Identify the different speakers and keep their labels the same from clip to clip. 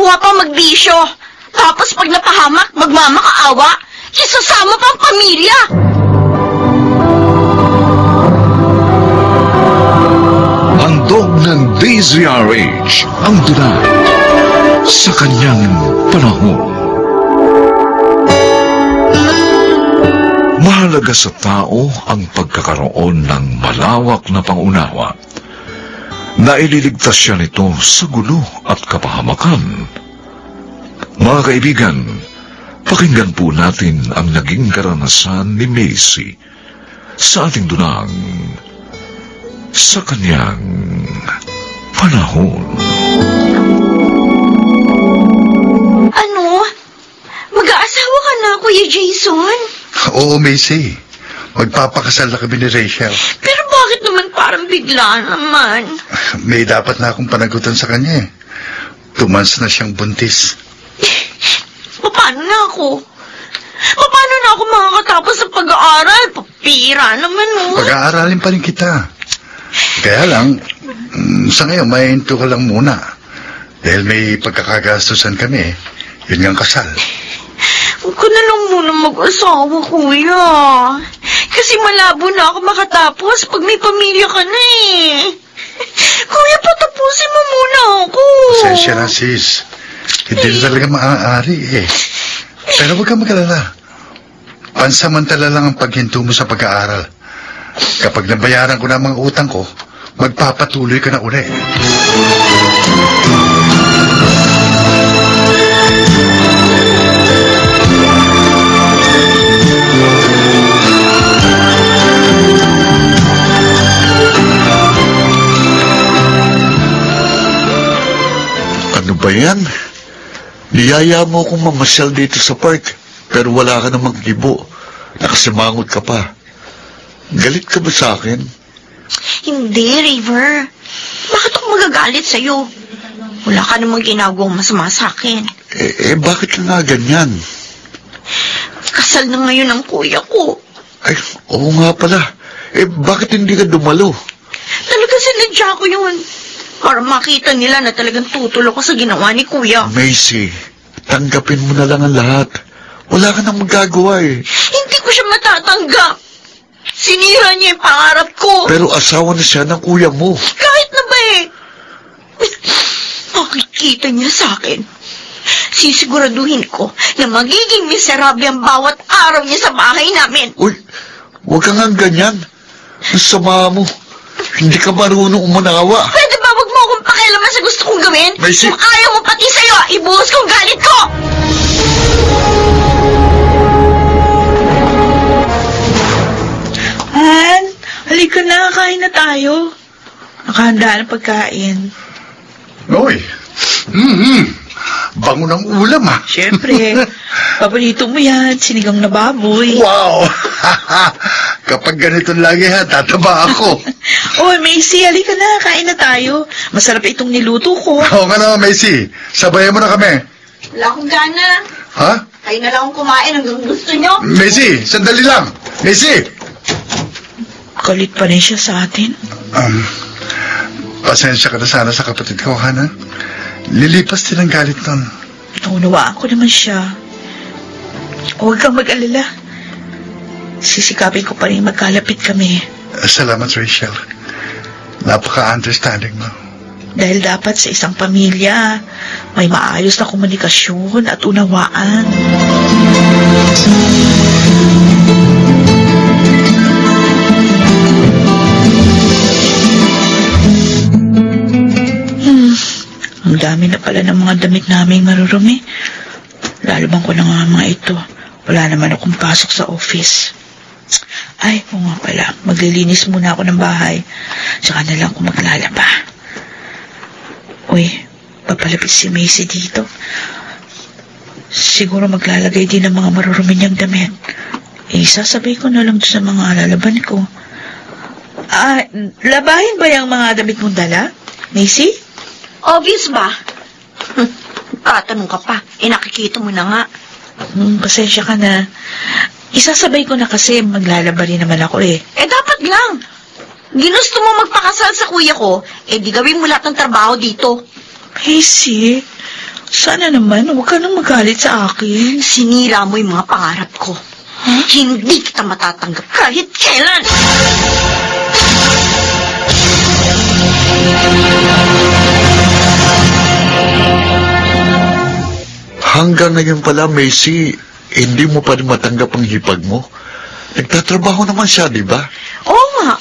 Speaker 1: kuha pa magbisyo. Tapos pag napahamak, magmamakaawa. Isasama pa ang pamilya.
Speaker 2: Handog ng DZRH ang dunay sa kanyang panahon. Mahalaga sa tao ang pagkakaroon ng malawak na pangunawa na ililigtas siya nito sa gulo at kapahamakan. Mga kaibigan, pakinggan po natin ang naging karanasan ni Macy sa ating dunang sa kanyang panahon.
Speaker 1: Ano? Mag-aasawa ka na, Kuya Jason?
Speaker 3: Oo, Macy. Magpapakasal na kami ni Rachel.
Speaker 1: Pero bakit naman parang bigla naman?
Speaker 3: May dapat na akong panagutan sa kanya eh. 2 months na siyang buntis.
Speaker 1: Paano na ako? Paano na ako makakatapos sa pag-aaral? Papira naman, oh.
Speaker 3: Pag-aaralin pa rin kita. Kaya lang, sa ngayon, mahinto ka lang muna. Dahil may pagkakagastusan kami eh. Yun nga ang kasal.
Speaker 1: Huwag ka na lang muna mag-asawa, Kuya. Kasi malabo na ako makatapos pag may pamilya ka na eh. Kuya, patapusin mo muna ako.
Speaker 3: Pasensya na, sis. Hindi na talaga maaari eh. Pero huwag kang mag-alala. Pansamantala lang ang paghinto mo sa pag-aaral. Kapag nabayaran ko na ang mga utang ko, magpapatuloy ka na uli.
Speaker 2: Ano ba yan? Niyaya mo akong mamasyal dito sa park, pero wala ka namang libo. Nakasimangot ka pa. Galit ka ba sa akin?
Speaker 1: Hindi, River. Bakit ako magagalit sa'yo? Wala ka namang ginagawang masama sa akin.
Speaker 2: Bakit ka nga ganyan?
Speaker 1: Kasal na ngayon ang kuya ko.
Speaker 2: Ay, oo nga pala. Bakit hindi ka dumalo?
Speaker 1: Talaga sinadya ko yun. Para makita nila na talagang tutulo ko sa ginawa ni kuya.
Speaker 2: Macy, tanggapin mo na lang ang lahat. Wala ka nang magagawa eh.
Speaker 1: Hindi ko siya matatanggap. Sinira niya yung pangarap ko.
Speaker 2: Pero asawa na siya ng kuya mo.
Speaker 1: Kahit na ba eh. Makikita niya sa akin. Sisiguraduhin ko na magiging miserable ang bawat araw niya sa bahay namin.
Speaker 2: Uy, huwag ka nga ganyan. Ang sama mo. Hindi ka marunong umanawa.
Speaker 1: Pwede ba wag mo akong pakialaman sa gusto kong gawin?
Speaker 2: Macy!
Speaker 1: Kung ayaw mo pati sa'yo, ibuhos kong galit ko!
Speaker 4: Han, halika na, kain na tayo. Nakahanda ng pagkain.
Speaker 3: Uy, bango ng ulam ah.
Speaker 4: Siyempre, paborito mo yan, sinigang na baboy.
Speaker 3: Wow! Kapag ganito lagi ha, tataba ako.
Speaker 4: Oy, Macy, halika na, kain na tayo. Masarap itong niluto ko.
Speaker 3: Oo nga naman, Macy. Sabayan mo na kami.
Speaker 1: Wala akong gana.
Speaker 3: Ha?
Speaker 1: Kayo na lang akong kumain hanggang gusto nyo.
Speaker 3: Macy, sandali lang. Macy!
Speaker 4: Galit pa rin siya sa atin.
Speaker 3: Pasensya ka na sana sa kapatid ko, Hana. Lilipas din ang galit nun.
Speaker 4: Naunawaan ko naman siya. Huwag kang mag-alala. Sisikapin ko pa rin magkalapit kami.
Speaker 3: Salamat, Rachel. Napaka-understanding mo.
Speaker 4: Dahil dapat sa isang pamilya, may maayos na komunikasyon at unawaan. Ang dami na pala ng mga damit naming marurumi. Lalabang ko na nga mga ito. Wala naman akong pasok sa office. Ay, oo nga pala. Maglilinis muna ako ng bahay. Tsaka na lang ako maglalaba. Uy, papalapit si Macy dito. Siguro maglalagay din ng mga marurumi niyang damit. Sasabay ko na lang sa mga lalaban ko. Labahin ba yung mga damit mong dala, Macy?
Speaker 1: Obvious ba? Tatanong ka pa. Nakikita mo na nga.
Speaker 4: Pasensya ka na. Isasabay ko na kasi maglalaba rin naman ako eh.
Speaker 1: Dapat lang. Ginusto mo magpakasal sa kuya ko, di gawin mo lahat ng trabaho dito.
Speaker 4: Macy, Sana naman, huwag ka nang magalit sa akin.
Speaker 1: Sinira mo yung mga pangarap ko. Hindi kita matatanggap kahit kailan.
Speaker 2: Hanggang ngayon pala, Macy, hindi mo pa rin matanggap ang hipag mo. Nagtatrabaho naman siya, di ba?
Speaker 1: Oo nga.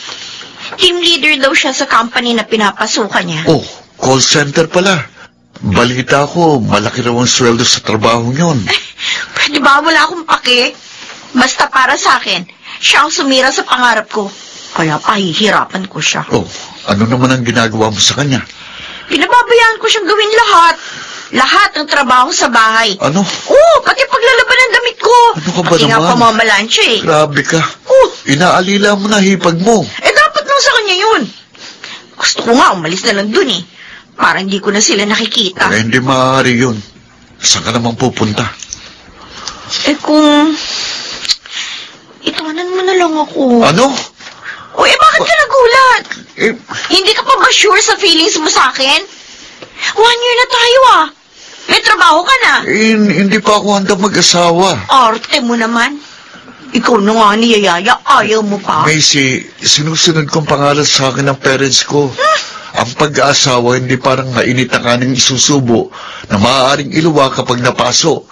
Speaker 1: Team leader daw siya sa company na pinapasukan niya.
Speaker 2: Oh, call center pala. Balita ko, malaki raw ang sweldo sa trabaho yun.
Speaker 1: Pwede ba wala akong pake? Basta para sa akin, siya ang sumira sa pangarap ko. Kaya pahihirapan ko siya.
Speaker 2: Oh, ano naman ang ginagawa mo sa kanya?
Speaker 1: Pinababayaan ko siyang gawin lahat. Lahat ng trabaho sa bahay.
Speaker 2: Ano?
Speaker 1: Oo, pati paglalaban ng damit ko.
Speaker 2: Ano ka ba
Speaker 1: pati
Speaker 2: naman?
Speaker 1: nga pamamalansya eh.
Speaker 2: Grabe ka.
Speaker 1: Oh,
Speaker 2: Inaalila mo na hipag mo.
Speaker 1: dapat lang sa kanya yun. Gusto ko nga umalis na lang dun eh. Para hindi ko na sila nakikita.
Speaker 2: Eh, hindi maaari yun. Saan ka naman pupunta?
Speaker 1: Kung... Itawanan mo na lang ako.
Speaker 2: Ano?
Speaker 1: Bakit ka nagulat?
Speaker 2: Eh,
Speaker 1: Hindi ka pa ba sure sa feelings mo sa akin? 1 year na tayo ah. May trabaho ka na.
Speaker 2: hindi pa ako handa mag-asawa.
Speaker 1: Arte mo naman. Ikaw na nga niyayaya, ayaw mo pa.
Speaker 2: Macy, sinusunod kong pangalan sa akin ng parents ko. Ang pag-aasawa hindi parang mainit na kaning isusubo na maaaring iluwa kapag napaso.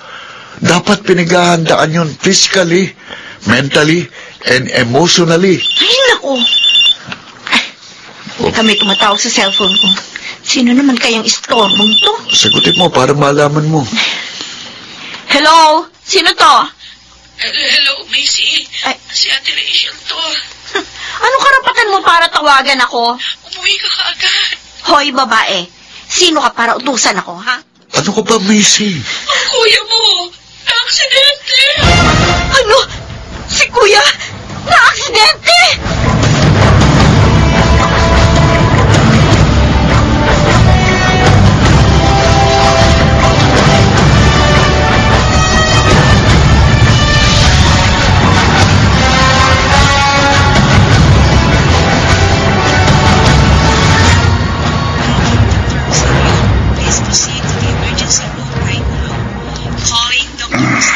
Speaker 2: Dapat pinaghahandaan yun physically, mentally, and emotionally.
Speaker 1: Ay, naku. May tumatawag sa cellphone ko. Sino naman kayang istorbong to?
Speaker 2: Sagutin mo para malaman mo.
Speaker 1: Hello? Sino to?
Speaker 4: Hello, Macy.
Speaker 1: Ay.
Speaker 4: Si Ate Rachel to.
Speaker 1: Anong karapatan mo para tawagan ako?
Speaker 4: Umuwi ka kaagad.
Speaker 1: Hoy, babae. Sino ka para utusan ako, ha?
Speaker 2: Ano ka ba, Macy?
Speaker 4: Ang kuya mo, na-aksidente.
Speaker 1: Ano? Si Kuya? Na-aksidente?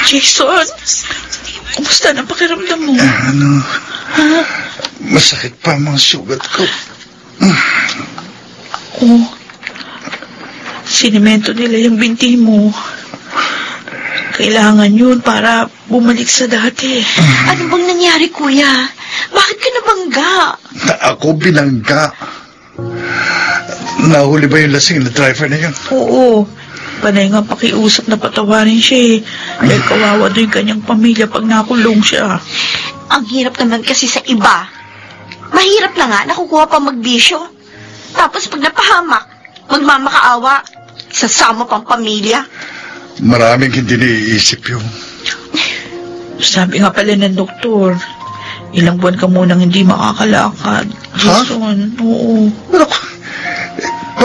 Speaker 4: Jason, kumusta na pakiramdam mo?
Speaker 3: Masakit pa ang mga sugat ko.
Speaker 4: Oh, sinimento nila yung binti mo. Kailangan yun para bumalik sa dati.
Speaker 1: Ano bang nangyari, Kuya? Bakit ka nabangga?
Speaker 3: Ako binangga. Nahuli ba yung lasing na driver na yun?
Speaker 4: Oo, panay nga pakiusap na patawarin siya eh. Dahil kawawa doon yung kanyang pamilya pag nakulong siya.
Speaker 1: Ang hirap naman kasi sa iba. Mahirap na nga, nakukuha pa magbisyo. Tapos pag napahamak, magmamakaawa. Sasama pang pamilya.
Speaker 3: Maraming hindi naiisip yun.
Speaker 4: Sabi nga pala ng doktor, ilang buwan ka munang hindi makakalakad. Jason, oo.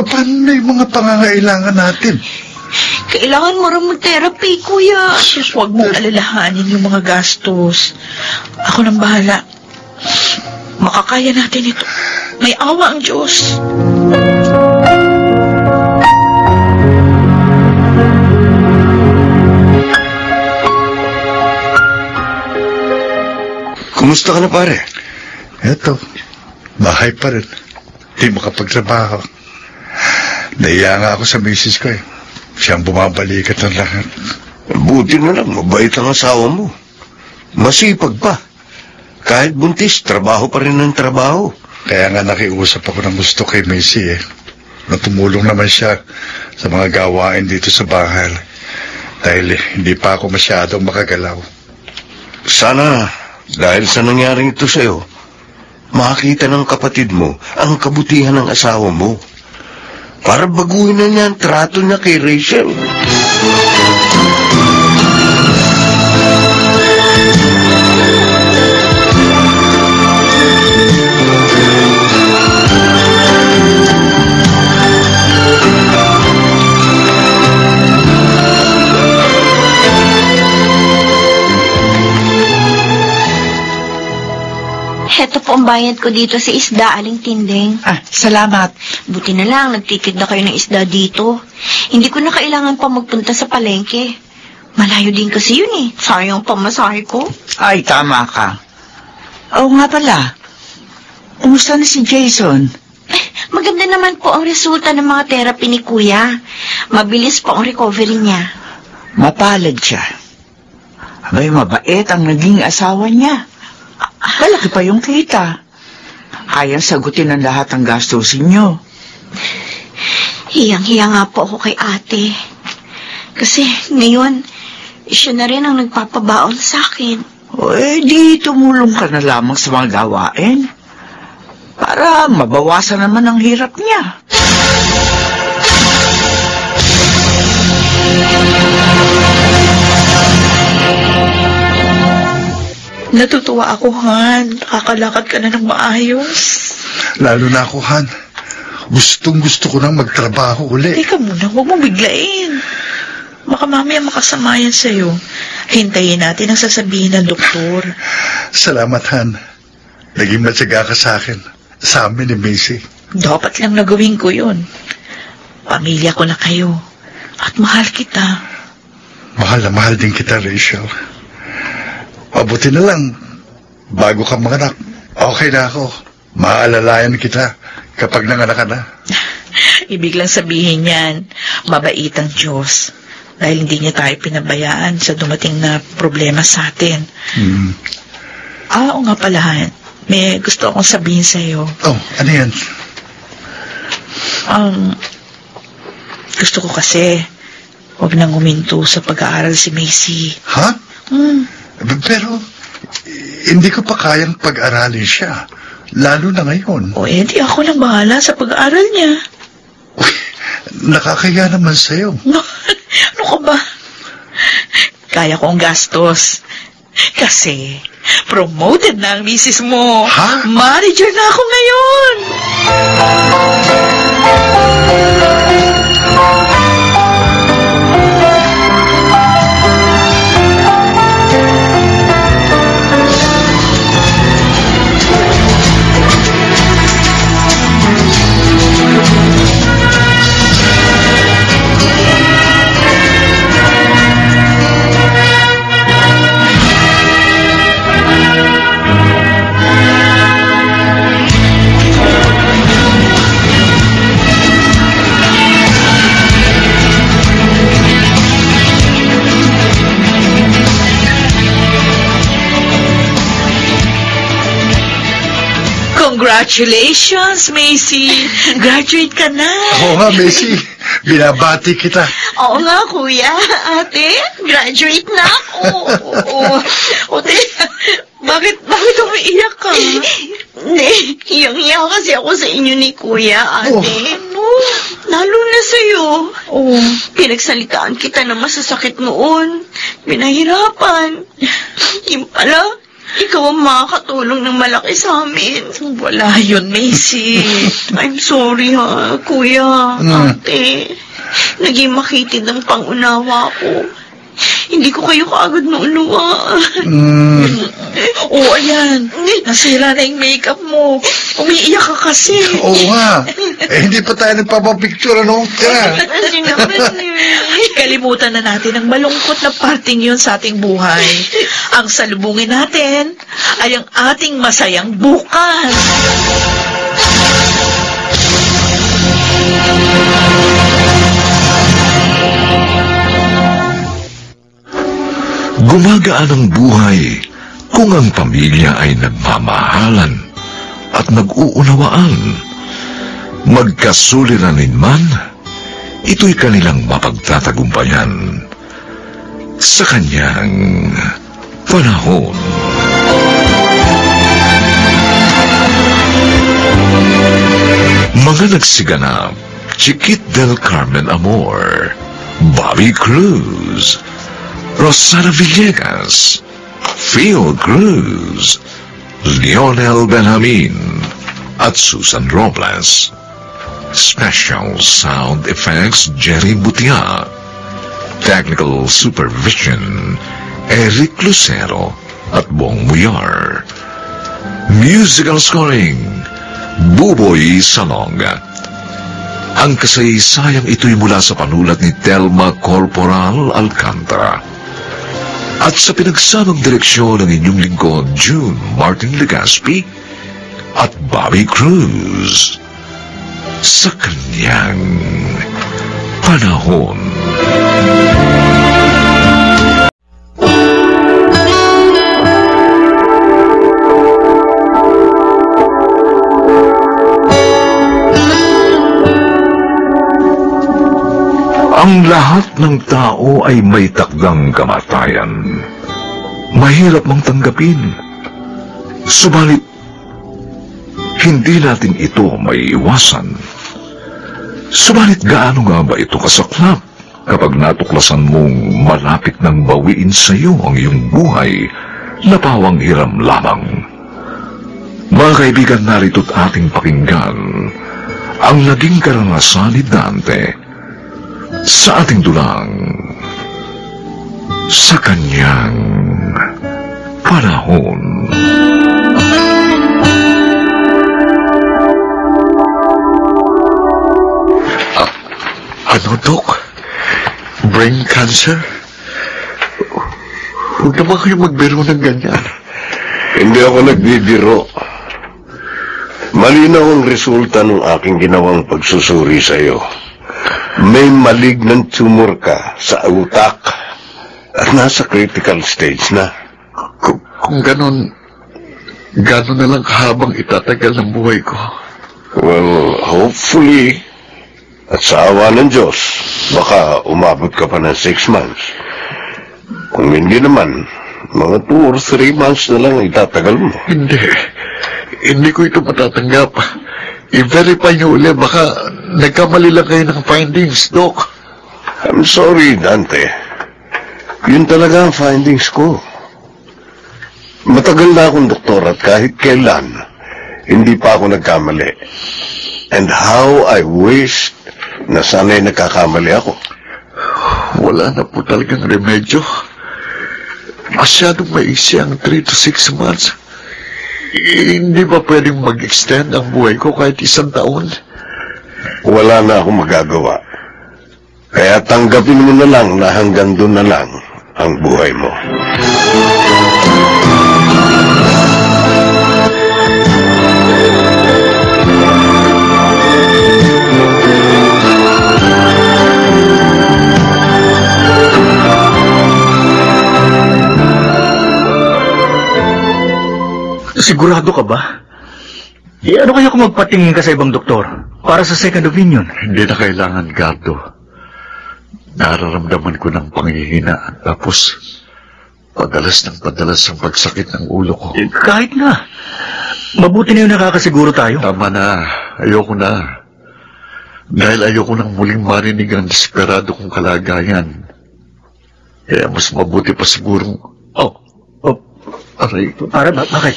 Speaker 3: Paano na yung mga pangangailangan natin?
Speaker 1: Kailangan mo rin mag-therapy, Kuya.
Speaker 4: Sus, huwag mong alalahanin yung mga gastos. Ako nang bahala. Makakaya natin ito. May awa ang Diyos.
Speaker 5: Kumusta ka na, pare?
Speaker 3: Eto, bahay pa rin. Di makapagtrabaho. Naiya nga ako sa misis ko eh. Siyang bumabalikat ng lahat.
Speaker 5: Buti na lang, mabait ang asawa mo. Masipag pa. Kahit buntis, trabaho pa rin ng trabaho.
Speaker 3: Kaya nga nakiusap ako ng gusto kay Macy eh. Natumulong naman siya sa mga gawain dito sa bahay. Dahil hindi pa ako masyadong makagalaw.
Speaker 5: Sana, dahil sa nangyaring ito sa'yo, makakita ng kapatid mo ang kabutihan ng asawa mo. Para baguhin na niya ang trato niya kay Rachel.
Speaker 1: Heto po. ang bayad ko dito sa isda, Aling Tinding.
Speaker 4: Salamat.
Speaker 1: Buti na lang, nagtitid na kayo ng isda dito. Hindi ko na kailangan pa magpunta sa palengke. Malayo din kasi yun eh. Sayang pamasahe ko.
Speaker 4: Ay, tama ka. Oo nga pala. Kumusta na si Jason?
Speaker 1: Maganda naman po ang resulta ng mga therapy ni Kuya. Mabilis po ang recovery niya.
Speaker 4: Mapalad siya. Abay, mabait ang naging asawa niya. Malaki pa yung kita. Kayang sagutin ang lahat ng gastusin niyo.
Speaker 1: Hiyang-hiya nga po ako kay ate. Kasi ngayon, siya na rin ang nagpapabaon sa akin.
Speaker 4: O di tumulong ka na lamang sa mga gawain. Para mabawasan naman ang hirap niya. Natutuwa ako, Han. Nakakalakad ka na ng maayos.
Speaker 3: Lalo na ako, Han. Gustong-gusto ko nang magtrabaho uli.
Speaker 4: Teka muna, huwag mo biglain. Baka mamaya makasama yan sa'yo. Hintayin natin ang sasabihin ng doktor.
Speaker 3: Salamat, Han. Naging matyaga ka sa akin. Sa amin ni Macy.
Speaker 4: Dapat lang nagawin ko yun. Pamilya ko na kayo. At mahal kita.
Speaker 3: Mahal na mahal din kita, Rachel. Mabuti na lang. Bago ka manganak, okay na ako. Maalalayan kita kapag nanganak ka na.
Speaker 4: Ibig lang sabihin yan, mabait ang Diyos. Dahil hindi niya tayo pinabayaan sa dumating na problema sa atin. Oo nga pala, Han. May gusto akong sabihin sa'yo.
Speaker 3: Oh, ano yan?
Speaker 4: Gusto ko kasi, huwag nang huminto sa pag-aaral si Macy.
Speaker 3: Ha? Pero, hindi ko pa kayang pag-aralin siya. Lalo na ngayon.
Speaker 4: O di ako nang bahala sa pag-aaral niya.
Speaker 3: Uy, nakakaya naman sa'yo.
Speaker 4: Ano ka ba? Kaya ko ang gastos. Kasi, promoted na ang misis mo.
Speaker 3: Ha?
Speaker 4: Manager na ako ngayon. Congratulations, Macy! Graduate ka na!
Speaker 3: Oo nga, Macy. Binabati kita.
Speaker 1: Oo nga, Kuya. Ate, graduate na ako.
Speaker 4: Ote, bakit umiiyak ka?
Speaker 1: Hindi, hiyang-hiya kasi ako sa inyo ni Kuya, ate. Lalo na sa'yo. Pinagsalitaan kita na masasakit noon. Pinahirapan. Yung pala, ikaw ang makakatulong ng malaki sa amin.
Speaker 4: Wala yun, Macy.
Speaker 1: I'm sorry ha, Kuya, ate. Naging makitid ang pangunawa ko. Hindi ko kayo kaagad naunawa.
Speaker 4: Ayan. Nasira na yung makeup mo. Umiiyak ka kasi.
Speaker 3: Oo nga. Hindi pa tayo nagpapapicture, ano? Kaya.
Speaker 4: Kalimutan na natin ang malungkot na parting yun sa ating buhay. Ang salubungin natin ay ang ating masayang bukas.
Speaker 6: Gumagaan ang buhay kung ang pamilya ay nagmamahalan at nag-uunawaan. Magkasuliranin man, ito'y kanilang mapagtatagumpayan sa kanyang panahon. Mga nagsiganap: Chiquit del Carmen Amor, Bobby Cruz, Rosana Villegas, Phil Cruz, Lionel Benjamin, at Susan Robles. Special Sound Effects, Jerry Butia. Technical Supervision, Eric Lucero at Bong Muyar. Musical scoring, Buboy Salong. Ang kasaysayang ito'y mula sa panulat ni Telma Corporal Alcantara. At sa pinagsamang direksyon ng inyong lingkod, June Martin Legaspi at Bobby Cruz. Sa kanyang panahon. Ang lahat ng tao ay may takdang kamatayan. Mahirap mang tanggapin. Subalit, hindi natin ito maiiwasan. Subalit gaano nga ba ito kasaklap kapag natuklasan mong malapit nang bawiin sa iyo ang iyong buhay na pawang hiram lamang? Mga kaibigan, narito't ating pakinggan ang naging karanasan ni Dante sa ating dulang sa kanyang panahon.
Speaker 2: Ano, Dok? Brain cancer? Huwag naman kayo magbiro ng ganyan.
Speaker 5: Hindi ako nagbibiro. Malinaw ang resulta ng aking ginawang pagsusuri sa iyo. May malignant tumor ka sa utak at nasa critical stage na.
Speaker 2: Kung ganon na lang kahabang itatagal ng buhay ko.
Speaker 5: Well, hopefully, at sa awa ng Diyos, baka umabot ka pa ng 6 months. Kung hindi naman, mga 2 or 3 months na lang itatagal mo.
Speaker 2: Hindi ko ito matatanggap. I-verify niyo ulit, baka nagkamali lang kayo ng findings, Doc.
Speaker 5: I'm sorry, Dante. Yun talaga ang findings ko. Matagal na akong doktor at kahit kailan, hindi pa ako nagkamali. And how I wish na sana'y nagkakamali ako.
Speaker 2: Wala na po talagang remedyo. Masyadong maiksi ang 3 to 6 months. Hindi ba pwedeng mag-extend ang buhay ko kahit 1 taon?
Speaker 5: Wala na akong magagawa. Kaya tanggapin mo na lang na hanggang doon na lang ang buhay mo.
Speaker 7: Sigurado ka ba? Ano kaya kung magpatingin ka sa ibang doktor para sa second opinion?
Speaker 2: Hindi na kailangan, Gardo. Nararamdaman ko ng panghihina. Tapos, padalas ang pagsakit ng ulo ko.
Speaker 7: Kahit na. Mabuti na yung nakakasiguro tayo.
Speaker 2: Tama na. Ayoko na. Dahil ayoko nang muling marinig ang desperado kong kalagayan. Kaya mas mabuti pa sigurong... Aray ko.
Speaker 7: Bakit?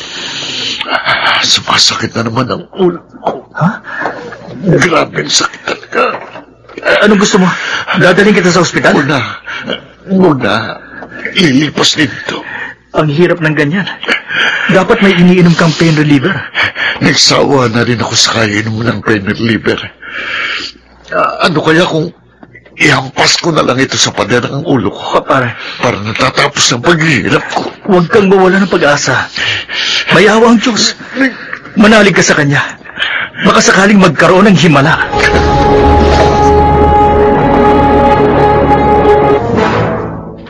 Speaker 2: Sumasakit na naman ang ulo ko.
Speaker 7: Ha?
Speaker 2: Grabe ang sakit talaga.
Speaker 7: Anong gusto mo? Dadalhin kita sa ospital?
Speaker 2: Huwag na. Lilipas dito.
Speaker 7: Ang hirap ng ganyan. Dapat may iniinom kang pain reliever.
Speaker 2: Nagsawa na rin ako sa kainom ng pain reliever. Ano kaya kung ihampas ko na lang ito sa pader ng ulo ko? Para natatapos ang paghihirap ko.
Speaker 7: Huwag kang mawala ng pag-asa. May awa ang Diyos. Manalig ka sa Kanya. Baka sakaling magkaroon ng himala.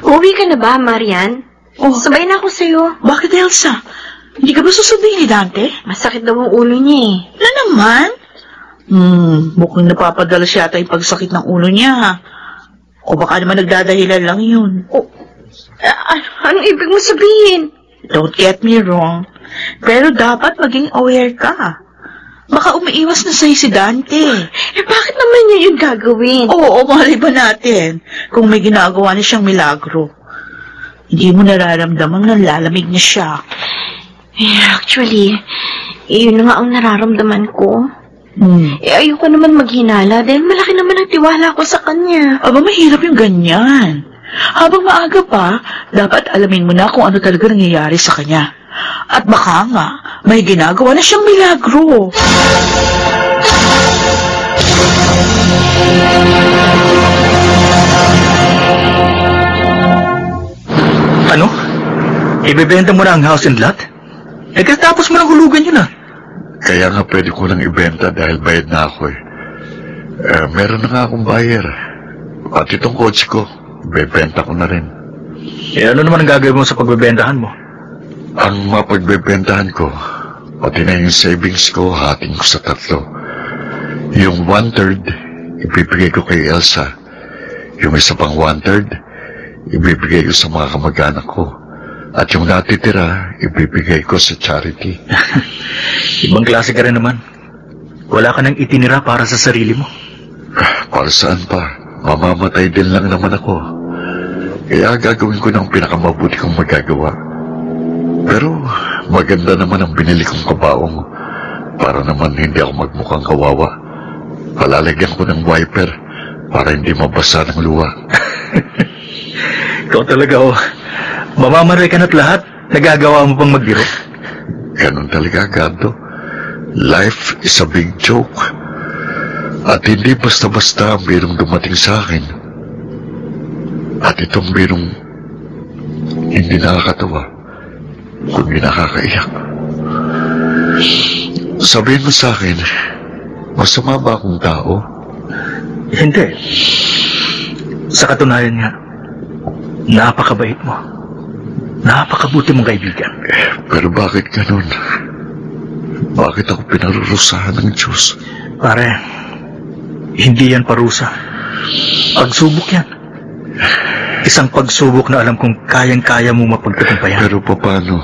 Speaker 1: Uwi ka na ba, Marian? Sabay na ako sa'yo.
Speaker 4: Bakit, Elsa? Hindi ka ba susundin ni Dante?
Speaker 1: Masakit daw ang ulo niya eh.
Speaker 4: Na naman? Mukhang napapadalas yata yung pagsakit ng ulo niya. O baka naman nagdadahilan lang yun.
Speaker 1: Anong ibig mo sabihin?
Speaker 4: Don't get me wrong. Pero dapat maging aware ka. Baka umiiwas na sa'yo si Dante.
Speaker 1: Bakit naman niya yung gagawin?
Speaker 4: Oo, malay ba natin kung may ginagawa na siyang milagro. Hindi mo nararamdamang nalalamig na siya.
Speaker 1: Actually, yun nga ang nararamdaman ko. Ayoko naman maghinala dahil malaki naman ang tiwala ko sa kanya.
Speaker 4: Aba, mahirap yung ganyan. Habang maaga pa, dapat alamin mo na kung ano talaga nangyayari sa kanya. At baka nga, May ginagawa na siyang milagro.
Speaker 7: Ano? Ibebenta mo na ang house and lot? Katapos mo nang hulugan yun ah.
Speaker 2: Kaya nga pwede ko lang ibenta dahil bayad na ako eh. Meron na nga akong buyer. Pati itong kotse ko, bebenta ko na rin.
Speaker 7: Ano naman ang gagawin mo sa pagbebentahan mo?
Speaker 2: Ang mapagbebentahan ko, pati na yung savings ko, hating ko sa 3. Yung 1/3, ibibigay ko kay Elsa. Yung isa pang 1/3, ibibigay ko sa mga kamag-anak ko. At yung natitira, ibibigay ko sa charity.
Speaker 7: Ibang klase ka rin naman. Wala ka nang itinira para sa sarili mo.
Speaker 2: Para saan pa? Mamamatay din lang naman ako. Kaya gagawin ko ng pinakamabuti kong magagawa. Pero maganda naman ang binili kong kabaong para naman hindi ako magmukhang kawawa. Palalagyan ko ng wiper para hindi mabasa ng luwa.
Speaker 7: Ikaw talaga oh. Mamamaray ka na't lahat. Nagagawa mo pang magbiro.
Speaker 2: Ganun talaga, Gardo. Life is a big joke. At hindi basta-basta ang birong dumating sa akin. At itong birong hindi nakakatawa, kundi nakakaiyak. Sabihin mo sa akin, masama ba akong tao?
Speaker 7: Hindi. Sa katunayan nga, napakabait mo. Napakabuti mong kaibigan.
Speaker 2: Pero bakit ganun? Bakit ako pinarurusahan ng Diyos?
Speaker 7: Pare, hindi yan parusa. Pagsubok yan. Isang pagsubok na alam kong kayang-kaya mo mapagtagumpayan.
Speaker 2: Pero paano?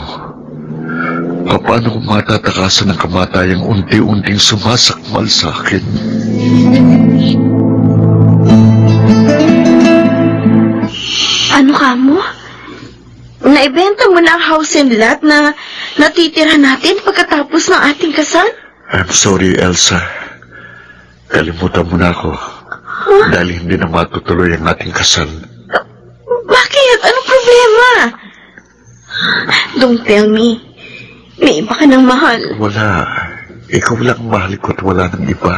Speaker 2: Paano kung matatakasan ng kamatayang unti-unting sumasakmal sa akin?
Speaker 1: Ano ka mo? Naibenta mo na ang house and lot na natitira natin pagkatapos ng ating kasal?
Speaker 2: I'm sorry, Elsa. Kalimutan mo na ako. Dahil hindi na matutuloy ang ating kasal.
Speaker 1: Bakit? Anong problema? Don't tell me. May iba ka ng mahal.
Speaker 2: Wala. Ikaw lang mahal ko at wala ng iba.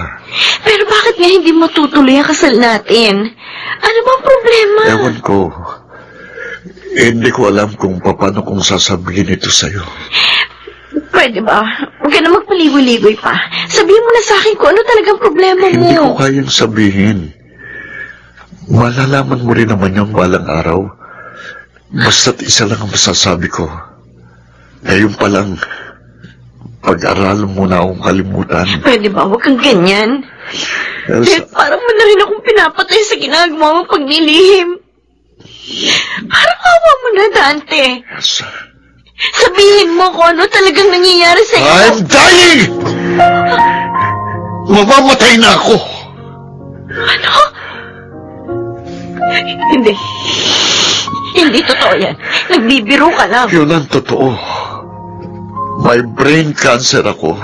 Speaker 1: Pero bakit nga hindi matutuloy ang kasal natin? Ano bang problema?
Speaker 2: Ewan ko. Hindi ko alam kung paano kong sasabihin ito sa'yo.
Speaker 1: Pwede ba? Huwag ka na magpaligoy-ligoy pa. Sabihin mo na sa akin kung ano talagang problema mo.
Speaker 2: Hindi ko kayang sabihin. Malalaman mo rin naman yung balang araw. Basta't isa lang ang masasabi ko. Ngayon pa lang, pag-aralan mo na akong kalimutan.
Speaker 1: Pwede ba? Huwag kang ganyan.
Speaker 2: Elsa,
Speaker 1: Parang mo na rin akong pinapatay sa ginagawa mong pagnilihim. Parang awa mo na, Dante.
Speaker 2: Elsa.
Speaker 1: Sabihin mo kung ano talagang nangyayari sa iyo.
Speaker 2: I'm dying! Mamamatay na ako!
Speaker 1: Ano? Hindi. Hindi totoo yan. Nagbibiro ka lang.
Speaker 2: Yun ang totoo. May brain cancer ako.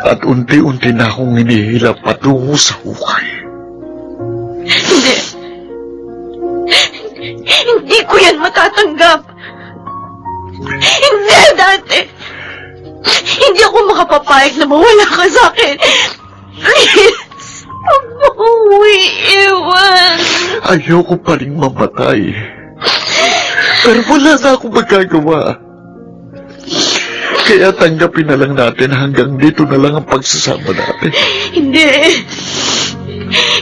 Speaker 2: At unti-unti na akong hinihila patungo sa hukay.
Speaker 1: Hindi. Hindi ko yan matatanggap. Hindi, Dante. Hindi ako makapapayag na mawala ka sa akin. Please, huwag mo akong iiwan.
Speaker 2: Ayoko pa rin mamatay. Pero wala na akong magagawa. Kaya tanggapin na lang natin hanggang dito na lang ang pagsasama natin.
Speaker 1: Hindi.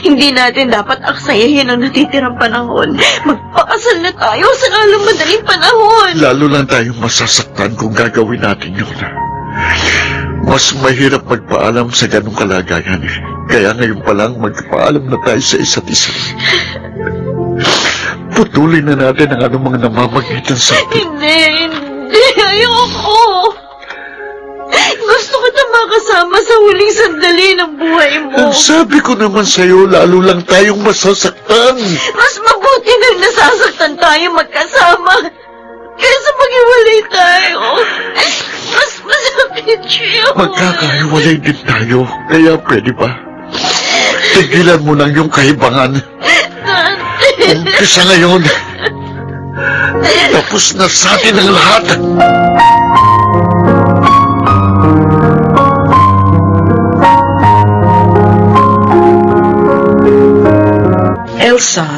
Speaker 1: Hindi natin dapat aksayahin ang natitirang panahon. Magpakasal na tayo sa lalong madaling panahon.
Speaker 2: Lalo lang tayong masasaktan kung gagawin natin yun. Mas mahirap magpaalam sa ganong kalagayan. Kaya ngayon pa lang magpaalam na tayo sa isa't isa. Putulin na natin ang anumang namamagitan sa atin.
Speaker 1: Hindi. Ayoko. Gusto kita makasama sa huling sandali ng buhay mo.
Speaker 2: Ang sabi ko naman sa'yo, lalo lang tayong masasaktan.
Speaker 1: Mas mabuti nang nasasaktan tayo magkasama kaysa maghiwalay tayo. Mas masakit siya.
Speaker 2: Magkakahiwalay din tayo. Kaya pwede ba? Tigilan mo lang yung kahibangan. Umpisa ngayon. Tapos na sa atin ang lahat.
Speaker 4: Elsa,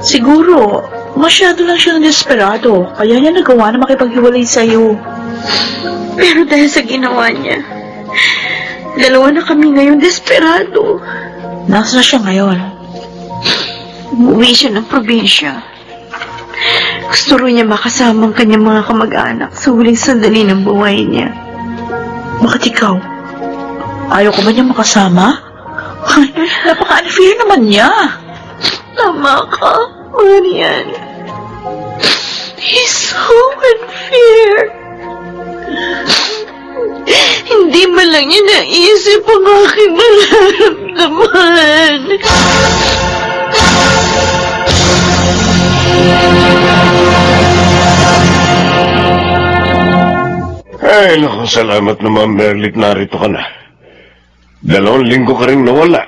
Speaker 4: siguro, masyado lang siya desperado, kaya niya nagawa na makipaghiwalay sa'yo.
Speaker 1: Pero dahil sa ginawa niya, dalawa na kami ngayon desperado.
Speaker 4: Nasaan siya ngayon?
Speaker 1: Umuwi siya ng probinsya. Gusto rin niya makasama ang kanyang mga kamag-anak sa huling sandali ng buhay niya.
Speaker 4: Bakit ikaw? Ayaw ko ba niya makasama? Ay, napaka-unfair naman niya.
Speaker 1: Tama ka, Marian. He's so unfair. Hindi ba lang niya naisip ang aking nararamdaman?
Speaker 5: Ay, naku, salamat naman, Merlit, narito ka na. 2 linggo ka rin nawala.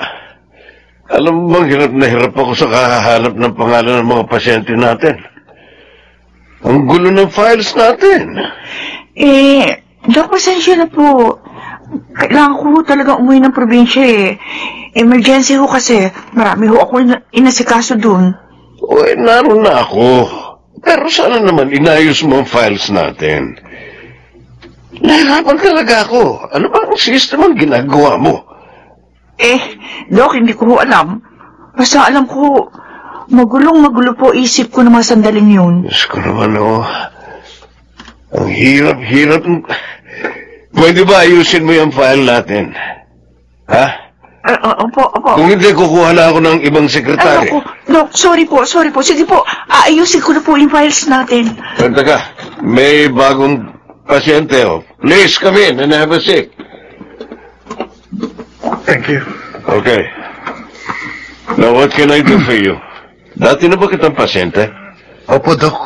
Speaker 5: Alam mo bang hirap na hirap ako sa kakahanap ng pangalan ng mga pasyente natin? Ang gulo ng files natin.
Speaker 4: Dok, pasensya na po. Kailangan ko talaga umuwi ng probinsya eh. Emergency ho kasi. Marami ho ako inasikaso dun.
Speaker 5: Uy, naroon na ako. Pero sana naman inayos mo ang files natin. Nahirapan talaga ako. Ano ba ang system ang ginagawa mo?
Speaker 4: Dok, hindi ko ho alam. Basta alam ko, magulo po isip ko ng mga sandaling yun.
Speaker 5: Diyos ko naman, oh. Ang hirap. Pwede ba ayusin mo yung file natin? Ha?
Speaker 4: Opo.
Speaker 5: Kung hindi, kukuha na ako ng ibang sekretary.
Speaker 4: Dok, sorry po. Sige po, aayusin ko na po yung files natin.
Speaker 5: Teka, may bagong pasyente, oh. Please come in and have a seat.
Speaker 3: Thank you.
Speaker 5: Okay. Now, what can I do for you? Dati na ba kitang pasyente?
Speaker 3: Opo, Dok.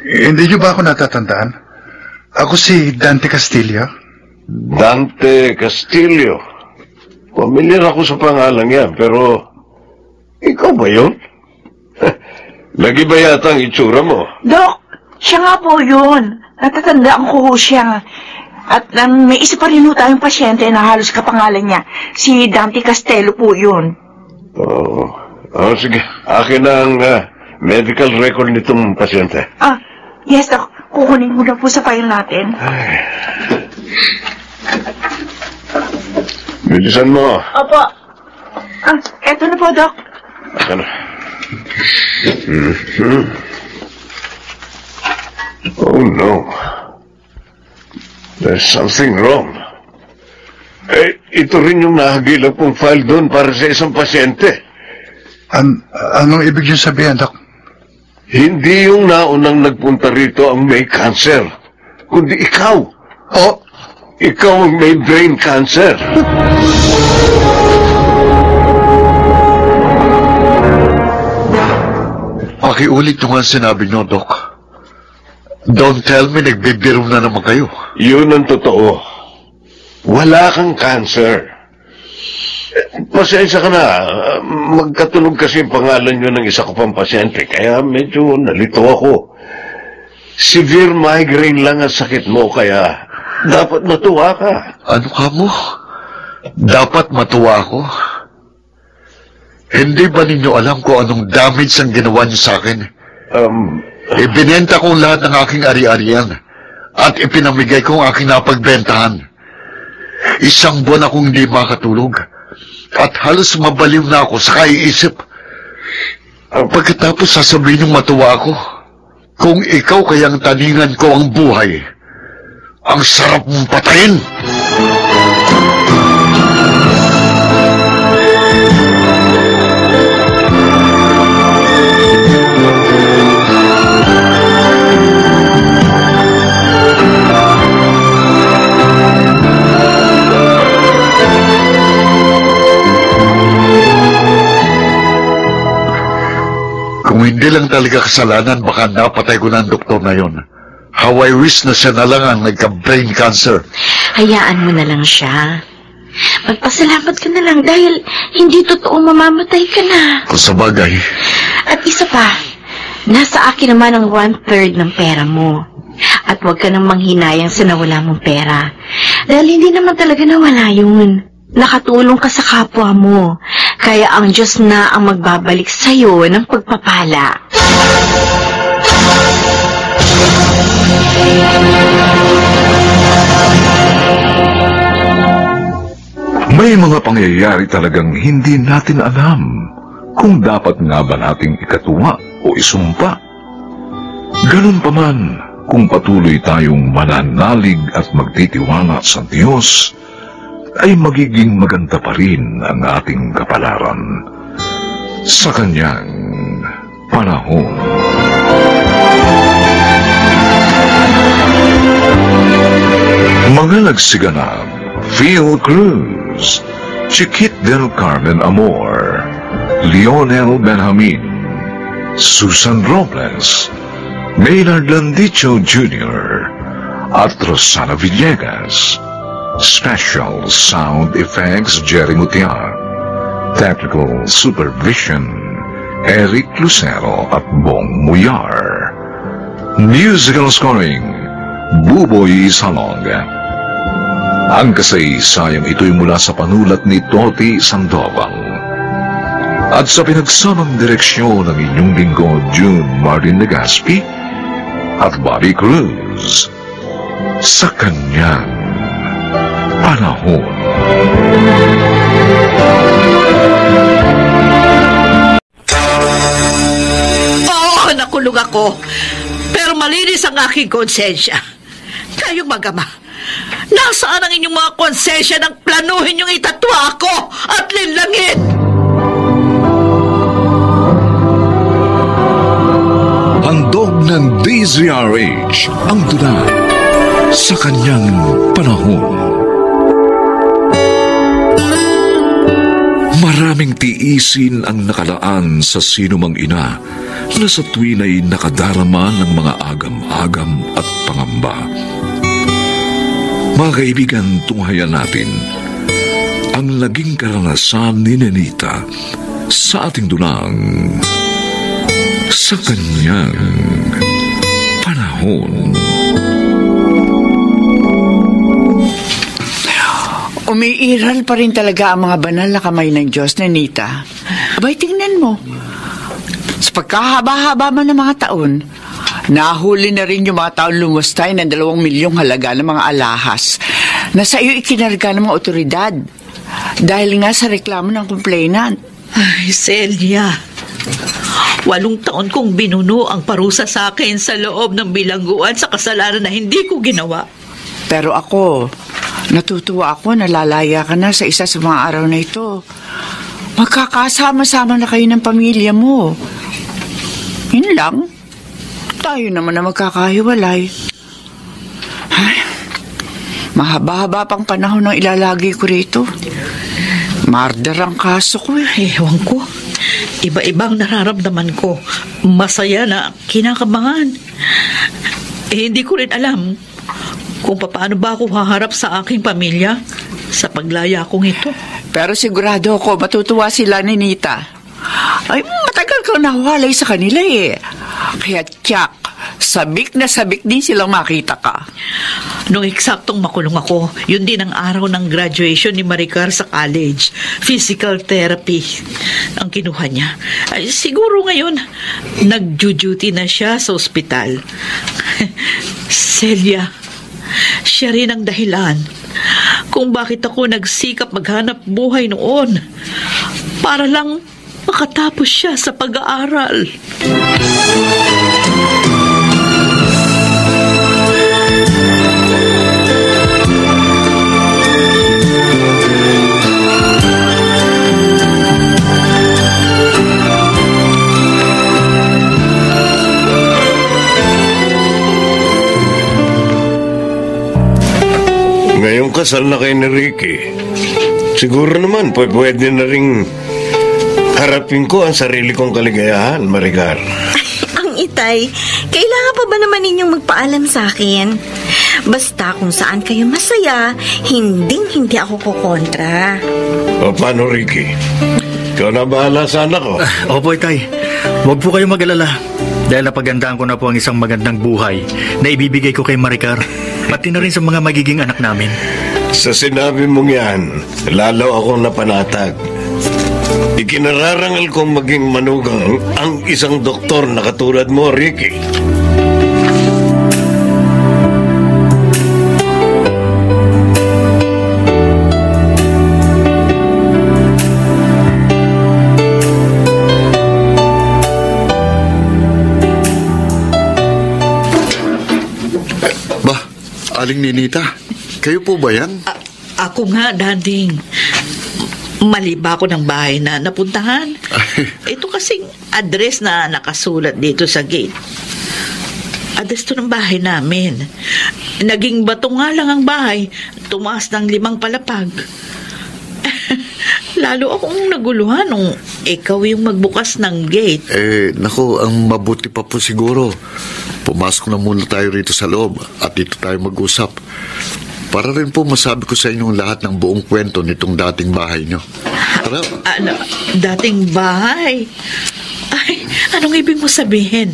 Speaker 3: Hindi niyo ba ako natatandaan? Ako si Dante Castillo.
Speaker 5: Dante Castillo. Pamilyar ako sa pangalan yan, pero ikaw ba yun? Lagi ba yata ang itsura mo?
Speaker 4: Dok, siya nga po yun. Natatandaan ko ho siya. At may isa pa rin ho tayong pasyente na halos kapangalan niya. Si Dante Castello po yun.
Speaker 5: Sige. Akin ang medical record nitong pasyente.
Speaker 4: Yes, Dok. Kukunin mo na po sa file natin.
Speaker 5: Bilisan mo.
Speaker 4: Opo. Eto na po, Dok.
Speaker 5: Akin na. Oh, no. There's something wrong. Ito rin yung nahagilang pong file doon para sa isang pasyente.
Speaker 3: Anong ibig niyo sabihin, Dok?
Speaker 5: Hindi yung naunang nagpunta rito ang may cancer, kundi ikaw. Ikaw ang may brain cancer.
Speaker 2: Pakiulit nyo nga sinabi nyo, Doc. Don't tell me nagbibiro na naman kayo.
Speaker 5: Yun ang totoo. Wala kang cancer. Pasensya ka na. Magkatunog kasi yung pangalan nyo ng isa ko pang pasyente, kaya medyo nalito ako. Severe migraine lang ang sakit mo, kaya dapat matuwa ka.
Speaker 2: Ano ka mo? Dapat matuwa ako? Hindi ba ninyo alam kung anong damage ang ginawa niyo sa akin? Ibinenta ko lahat ng aking ari-arian at ipinamigay ko ang aking napagbentahan. 1 buwan akong hindi makatulog at halos mabaliw na ako sa kaiisip. Pagkatapos sasabihin niyong matuwa ako, kung ikaw kayang taningan ko ang buhay, ang sarap mong patayin! Kung hindi lang talaga kasalanan, baka napatay ko na ang doktor na yon. How I wish na siya na lang ang nagka-brain cancer.
Speaker 1: Hayaan mo na lang siya. Magpasalamat ka na lang dahil hindi totoo mamamatay ka na.
Speaker 2: Kung sa bagay.
Speaker 1: At isa pa, nasa akin naman ang 1/3 ng pera mo. At huwag ka nang manghinayang sa nawala mong pera. Dahil hindi naman talaga nawala yun. Nakatulong ka sa kapwa mo. Kaya ang Diyos na ang magbabalik sa'yo ng pagpapala.
Speaker 6: May mga pangyayari talagang hindi natin alam kung dapat nga ba nating ikatuwa o isumpa. Ganun pa man, kung patuloy tayong mananalig at magtitiwala sa Diyos, ay magiging maganda pa rin ang ating kapalaran sa Kanyang panahon. Mga nagsiganap: Phil Cruz, Chiquit del Carmen Amor, Lionel Benjamin, Susan Robles, Maynard Landicho Jr., at Rosana Villegas. Special Sound Effects Jerry Mutiar. Technical Supervision Eric Lucero at Bong Muyar. Musical Scoring Buboy Salong. Ang kasaysayang ito'y mula sa panulat ni Toti Sandoval at sa pinagsamang direksyon ng inyong lingkod June Martin Legaspi at Bobby Cruz sa Kanyang Panahon.
Speaker 8: Oo, nakulong ako. Pero malinis ang aking konsensya. Kayong mag-ama, nasaan ang inyong mga konsensya nang planuhin yung itatwa ako at linlangin?
Speaker 6: Handog ng DZRH ang tula sa Kanyang Panahon. Maraming tiisin ang nakalaan sa sinumang ina na sa tuwin ay nakadarama ng mga agam-agam at pangamba. Mga kaibigan, tunghayan natin ang naging karanasan ni Nenita sa ating dulang sa Kanyang Panahon.
Speaker 9: Umiiral pa rin talaga ang mga banal na kamay ng Diyos, Nenita. Abay, tingnan mo. Sa pagkahaba-haba man ng mga taon, nahuli na rin yung mga taon lumustay ng 2 milyong halaga ng mga alahas na sa iyo ikinarga ng mga otoridad dahil nga sa reklamo ng complainant.
Speaker 8: Ay, Celia, 8 taon kong binuno ang parusa sa akin sa loob ng bilangguan sa kasalanan na hindi ko ginawa.
Speaker 9: Pero ako, natutuwa ako na lalaya ka na sa isa sa mga araw na ito. Magkakasama-sama na kayo ng pamilya mo. Yun lang. Tayo naman na magkakahiwalay. Ay, mahaba-haba pang panahon ng ilalagay ko rito. Murder ang kaso ko eh.
Speaker 8: Ewan ko. Iba-ibang nararamdaman ko. Masaya na kinakabahan. Hindi ko rin alam kung paano ba ako haharap sa aking pamilya sa paglaya kong ito.
Speaker 9: Pero sigurado ako matutuwa sila ni Nita. Ay, matagal kang nawalay sa kanila eh. Kaya tiyak, sabik na sabik din silang makita ka.
Speaker 8: Nung eksaktong makulong ako, yun din ang araw ng graduation ni Maricar sa college. Physical therapy ang kinuha niya. Ay, siguro ngayon, nag-duty na siya sa ospital. Celia, siya rin ang dahilan kung bakit ako nagsikap maghanap buhay noon para lang makatapos siya sa pag-aaral.
Speaker 5: Ngayong kasal na kayo ni Ricky, siguro naman pwede na rin harapin ko ang sarili kong kaligayahan, Maricar.
Speaker 1: Ang itay, kailangan pa ba naman ninyong magpaalam sa akin? Basta kung saan kayo masaya, hindi ako kukontra.
Speaker 5: O paano, Ricky? Ikaw na bahala sa anak ko.
Speaker 7: Opo, Itay. Huwag po kayong mag-alala. Dahil napagandaan ko na po ang isang magandang buhay na ibibigay ko kay Maricar, pati na rin sa mga magiging anak namin.
Speaker 5: Sa sinabi mong yan, lalo akong napanatag. Ikinararangal kong maging manugang ang isang doktor na katulad mo, Ricky.
Speaker 2: Aling Ninita, kayo po ba yan?
Speaker 8: Ako nga, Dading. Mali ba ako ng bahay na napuntahan? Ito kasing address na nakasulat dito sa gate. Address to ng bahay namin. Naging bato nga lang ang bahay. Tumaas ng 5 palapag. Lalo akong naguluhan nung ikaw yung magbukas ng gate.
Speaker 2: Naku, ang mabuti pa po siguro. Pumasok na muna tayo rito sa loob at dito tayo mag-usap. Para rin po masabi ko sa inyong lahat ng buong kwento nitong dating bahay nyo. Tara.
Speaker 8: Dating bahay? Ay, anong ibig mo sabihin?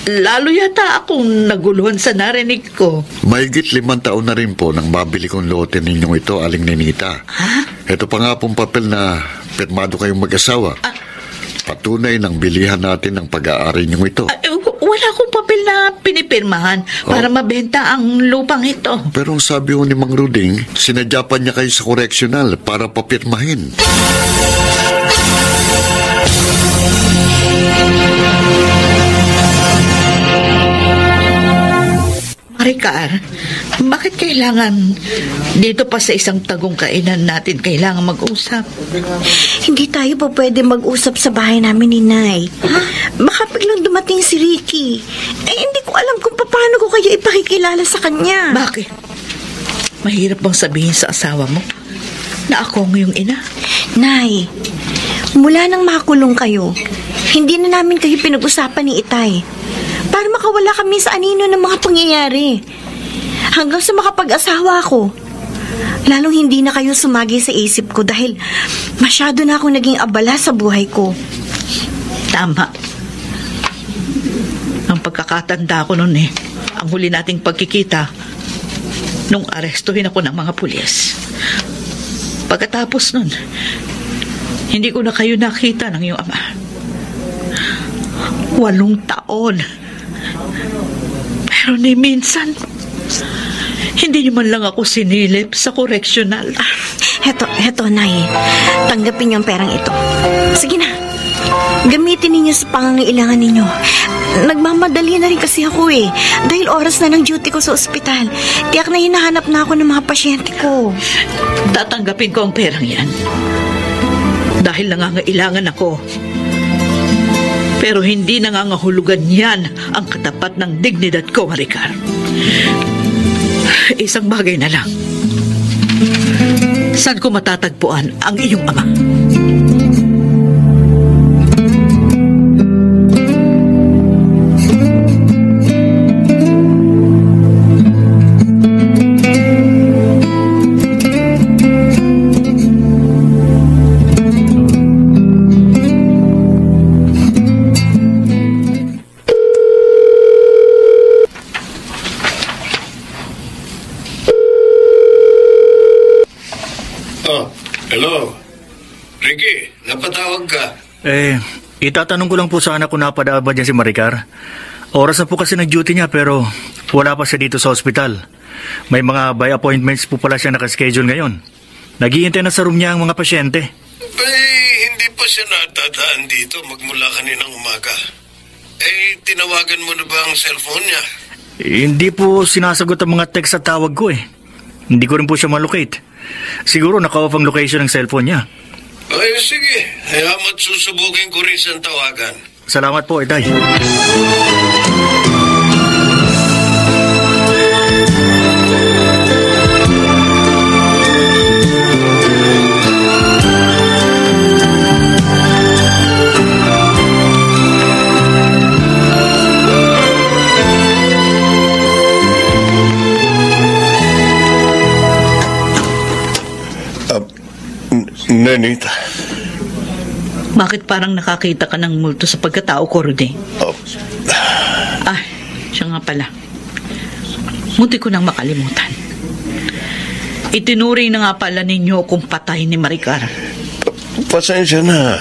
Speaker 8: Lalo yata akong naguluhan sa narinig ko.
Speaker 2: Mahigit 5 taon na rin po nang mabili kong lote ninyong ito, Aling Ninita.
Speaker 8: Ha?
Speaker 2: Ito pa nga pong papel na pirmado kayong mag-asawa. Patunay ng bilihan natin ng pag-aari ninyong ito.
Speaker 8: Wala akong papel na pinipirmahan para mabenta ang lupang ito.
Speaker 2: Pero ang sabi ko ni Mang Ruding, sinadya pa niya kayo sa correctional para papirmahin.
Speaker 8: Maricar, bakit kailangan dito pa sa isang tagong kainan natin kailangan mag-usap?
Speaker 1: Hindi tayo pa pwede mag-usap sa bahay namin ni Nay. Baka biglang dumating si Ricky. Hindi ko alam kung paano ko kayo ipakikilala sa kanya.
Speaker 8: Bakit? Mahirap bang sabihin sa asawa mo na ako ang iyong ina?
Speaker 1: Nay, mula nang makulong kayo, hindi na namin kayo pinag-usapan ni Itay. Para makawala kami sa anino ng mga pangyayari. Hanggang sa makapag-asawa ako. Lalong hindi na kayo sumagi sa isip ko dahil masyado na akong naging abala sa buhay ko.
Speaker 8: Tama. Ang pagkakatanda ko noon ang huli nating pagkikita nung arestuhin ako ng mga pulis. Pagkatapos nun, hindi ko na kayo nakita ng iyong ama. 8 taon. Pero ni minsan, hindi niyo man lang ako sinilip sa correctional.
Speaker 1: Heto, Nay. Tanggapin niyo ang perang ito. Sige na. Gamitin ninyo sa pangangailangan ninyo. Nagmamadali na rin kasi ako dahil oras na ng duty ko sa ospital. Tiyak na hinahanap na ako ng mga pasyente ko.
Speaker 8: Tatanggapin ko ang perang yan. Dahil nangangailangan ako. Pero hindi nangangahulugan yan ang katapat ng dignidad ko, Maricar. Isang bagay na lang. Saan ko matatagpuan ang iyong ama?
Speaker 5: Hello? Ricky, napatawag ka?
Speaker 7: Itatanong ko lang po sana kung napadaan ba dyan si Maricar. Oras na po kasi nag-duty niya pero wala pa siya dito sa ospital. May mga by appointments po pala siya nakaschedule ngayon. Naghihintay na sa room niya ang mga pasyente.
Speaker 5: Hindi pa siya natadaan dito magmula kaninang umaga. Tinawagan mo na ba ang cellphone niya?
Speaker 7: Hindi po sinasagot ang mga text at tawag ko Hindi ko rin po siya malocate. Siguro naka-off ang location ng cellphone niya.
Speaker 5: Sige. Hayama't susubukin ko rin siyang tawagan.
Speaker 7: Salamat po, Itay.
Speaker 5: Nenita.
Speaker 8: Bakit parang nakakita ka ng multo sa pagkatao ko, Rudy? Siya nga pala. Munti ko nang makalimutan. Itinuring na nga pala ninyo kung patay ni Maricar.
Speaker 5: Pasensya na.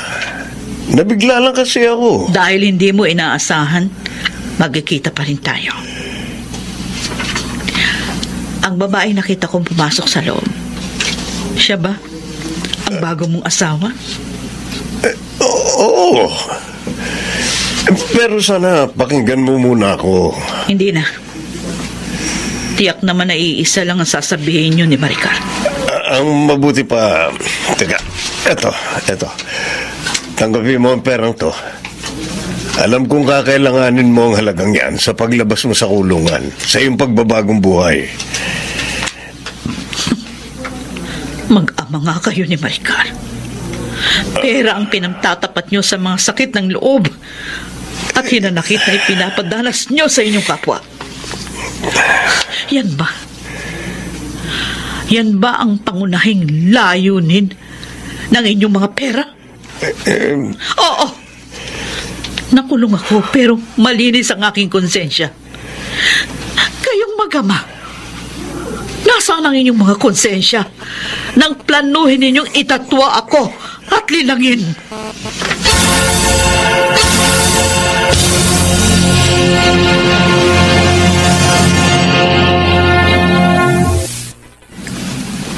Speaker 5: Nabigla lang kasi ako.
Speaker 8: Dahil hindi mo inaasahan, magkikita pa rin tayo. Ang babae nakita kong pumasok sa loob. Siya ba? Ang bago mong asawa?
Speaker 5: Oo. Pero sana pakinggan mo muna ako.
Speaker 8: Hindi na. Tiyak naman na iisa lang ang sasabihin niyo ni Maricar.
Speaker 5: Ang mabuti pa... Teka, eto. Tanggapin mo ang perang to. Alam kong kakailanganin mo ang halagang yan sa paglabas mo sa kulungan, sa iyong pagbabagong buhay.
Speaker 8: Mag-ama nga kayo ni Maricar. Pera ang pinamtatapat niyo sa mga sakit ng loob at hinanakit na ipinapadanas niyo sa inyong kapwa. Yan ba? Yan ba ang pangunahing layunin ng inyong mga pera? Oo. Nakulong ako pero malinis ang aking konsensya. Kayong mag-ama, nasaan ang inyong mga konsensya nang planuhin ninyong itatwa ako at lilangin?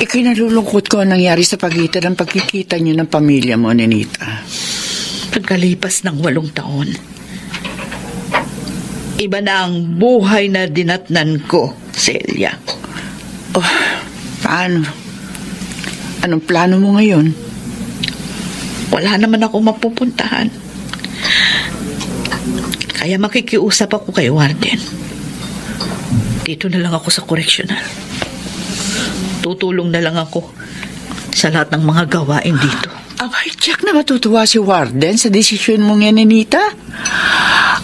Speaker 9: Ikinalulungkot ko ang nangyari sa pagitan ng pagkikita niyo ng pamilya mo, Nenita.
Speaker 8: Pagkalipas ng 8 taon, iba na ang buhay na dinatnan ko, Celia.
Speaker 9: Oh, paano? Anong plano mo ngayon?
Speaker 8: Wala naman ako mapupuntahan. Kaya makikiusap ako kay Warden. Dito na lang ako sa correctional. Tutulong na lang ako sa lahat ng mga gawain dito.
Speaker 9: Abay, Jack, na matutuwa si Warden sa desisyon mong yan, Nenita.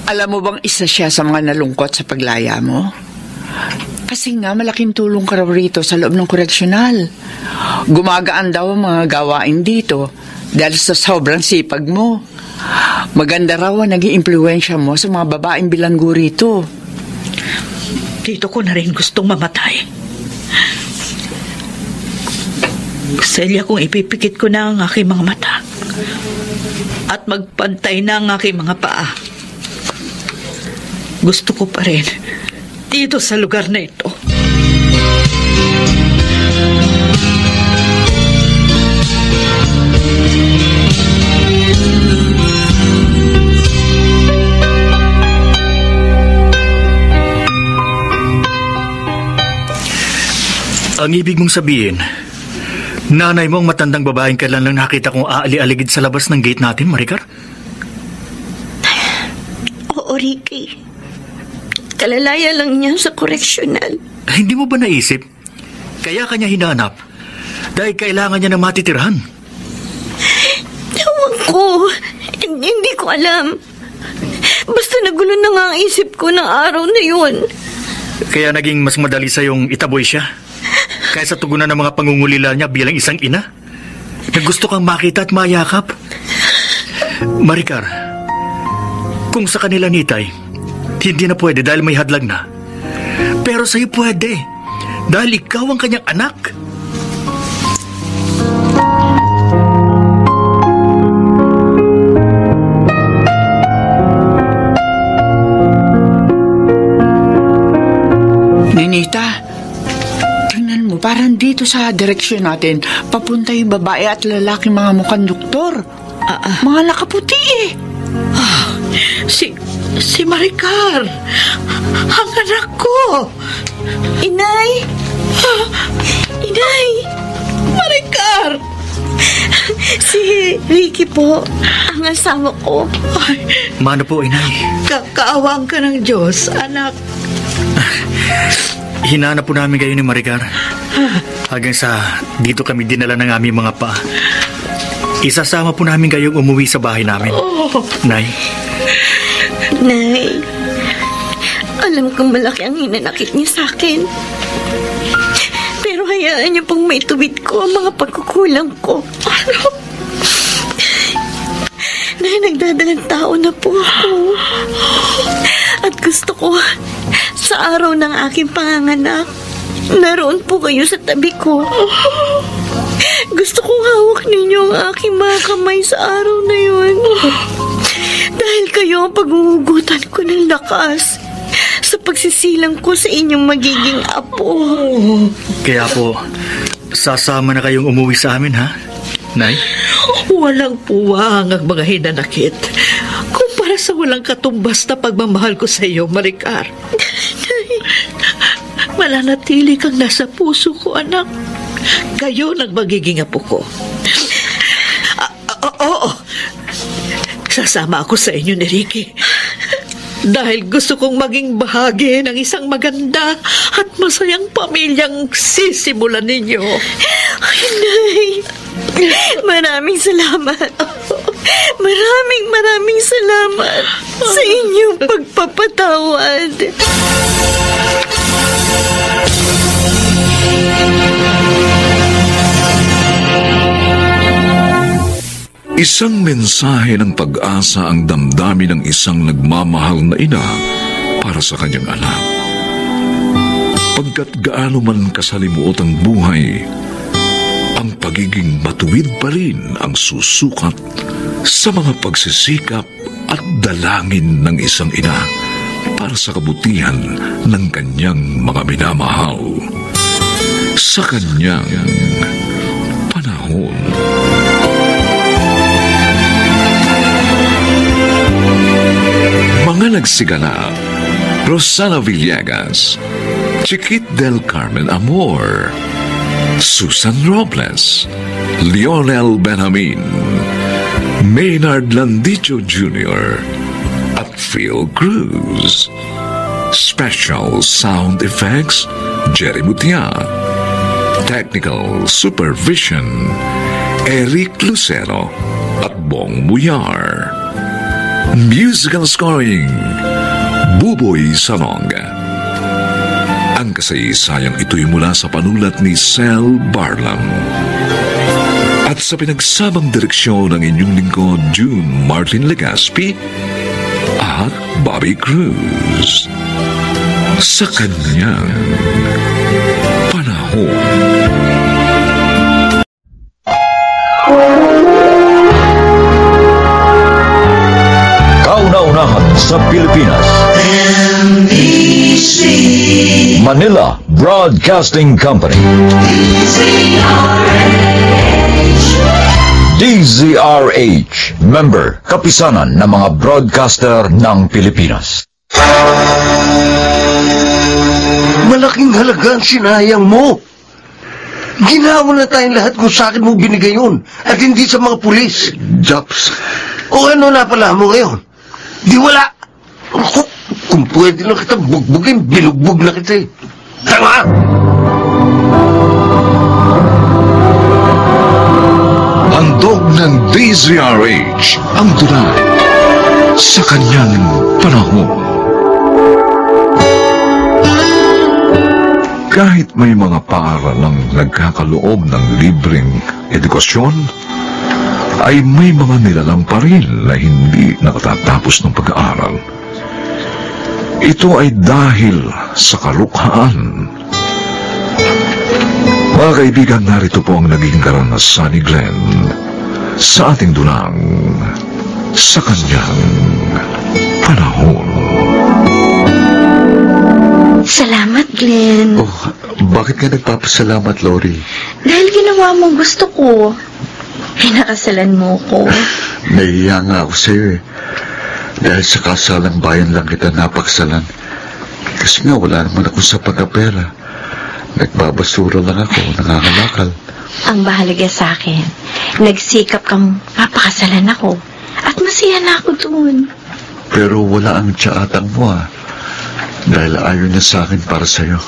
Speaker 9: Alam mo bang isa siya sa mga nalungkot sa paglaya mo? Kasi nga, malaking tulong ka raw rito sa loob ng correctional. Gumagaan daw ang mga gawain dito dahil sa sobrang sipag mo. Maganda raw ang naging impluwensya mo sa mga babaeng bilanggo rito.
Speaker 8: Dito ko na rin gustong mamatay. Celia, kung ipipikit ko na ang aking mga mata at magpantay na ang aking mga paa, gusto ko pa rin dito sa lugar na ito.
Speaker 7: Ang ibig mong sabihin, nanay mo ang matandang babaeng kailan lang nakita kong aali-aligid sa labas ng gate natin, Maricar?
Speaker 1: Oo, Ricky. Kalalaya lang niya sa correctional.
Speaker 7: Hindi mo ba naisip? Kaya kanya hinanap dahil kailangan niya na matitirhan.
Speaker 1: Ewan ko. Hindi ko alam. Basta nagulo na nga ang isip ko ng araw na yun.
Speaker 7: Kaya naging mas madali sa yung itaboy siya kaysa tugunan ng mga pangungulila niya bilang isang ina na gusto kang makita at mayakap. Maricar, kung sa kanila nitay, hindi na pwede dahil may hadlang na. Pero sa'yo pwede dahil ikaw ang kanyang anak.
Speaker 9: Nenita, tingnan mo, parang dito sa direksyon natin, papunta yung babae at lalaki mga mukhang doktor. Mga nakaputi eh.
Speaker 8: Si Maricar, ang anak ko.
Speaker 1: Inay! Inay!
Speaker 8: Maricar!
Speaker 1: Si Ricky po, ang asawa ko.
Speaker 8: Ay,
Speaker 7: Mano po, inay?
Speaker 8: kaawang ka ng Diyos, anak.
Speaker 7: Hinanap po namin kayo ni Maricar. Hanggang sa dito kami dinala ng aming mga pa. Isasama po namin kayong umuwi sa bahay namin. Nay.
Speaker 1: Nay, alam kong malaki ang hinanakit niyo sa akin. Pero hayaan niyo pong maituwid ko ang mga pagkukulang ko. Ano? Nay, nagdadalang tao na po ako. At gusto ko, sa araw ng aking panganganak, naroon po kayo sa tabi ko. Gusto kong hawak ninyo ang aking mga kamay sa araw na yun. Dahil kayo ang paghuhugutan ko ng lakas sa pagsisilang ko sa inyong magiging apo.
Speaker 7: Kaya po, sasama na kayong umuwi sa amin, ha, Nay?
Speaker 8: Walang puwang ang mga hinanakit kumpara sa walang katumbas na pagmamahal ko sa iyo, Maricar. Mananatili kang nasa puso ko, anak. Kayo nang magiging apo ko. Oo. Sasama ako sa inyo ni Ricky. Dahil gusto kong maging bahagi ng isang maganda at masayang pamilyang sisimulan ninyo.
Speaker 1: Ay, Nay. Maraming salamat. Maraming salamat sa inyong pagpapatawad.
Speaker 6: Isang mensahe ng pag-asa ang damdamin ng isang nagmamahal na ina para sa kanyang anak. Pagkat gaano man kasalimuot ang buhay, ang pagiging matuwid pa rin ang susukat sa mga pagsisikap at dalangin ng isang ina para sa kabutihan ng kanyang mga minamahal. Sa kanyang panahon. Mga nagsigala, Rosana Villegas, Chiquit del Carmen Amor, Susan Robles, Lionel Benjamin, Maynard Landicho Jr., at Phil Cruz. Special sound effects, Jerry Mutia. Technical supervision, Eric Lucero at Bong Muyar. Musical scoring, Buboy Salonga. Ang kasaysayang ito'y mula sa panulat ni Sel Barlam. At sa pinagsamang direksyon ng inyong lingkod, June Martin Legaspi at Bobby Cruz. Sa kanyang panahon.
Speaker 10: Kauna-unahan sa Pilipinas.
Speaker 11: NBC
Speaker 10: Manila Broadcasting Company. DZRH, member kapisanan ng mga broadcaster ng Pilipinas.
Speaker 5: Malaking halaga ang sinayang mo. Ginawa na tayong lahat kung sa akin mo binigay yun at hindi sa mga pulis.
Speaker 2: Japs.
Speaker 5: O ano na pala mo ngayon? Di wala. Ako, kung pwede lang kita bugbugin, binugbog na kita eh. Tama!
Speaker 6: Handog ng DZRH ang tunay sa kanyang panahon. Kahit may mga paaralang nagkakaloob ng libreng edukasyon, ay may mga nilalang pa rin na hindi nakatatapos ng pag-aaral. Ito ay dahil sa kalukhaan. Mga kaibigan, narito po ang naging karanasan ni Glenn sa ating dunang sa kanyang panahon.
Speaker 1: Salamat, Glenn.
Speaker 2: Oh, bakit ka nagpapasalamat, Lori?
Speaker 1: Dahil ginawa mong gusto ko. Pinakasalan mo ko.
Speaker 2: Nahihiya nga ako sa'yo eh. Dahil sa kasalang bayan lang kita napakasalan. Kasi nga wala naman akong sapat na pera. Nagbabasura lang ako, nangangalakal.
Speaker 1: Ang bahalaga sa akin, nagsikap kang papakasalan ako. At masaya na ako doon.
Speaker 2: Pero wala ang tsaatang mo ah. Dahil ayaw niya sa akin para sa'yo.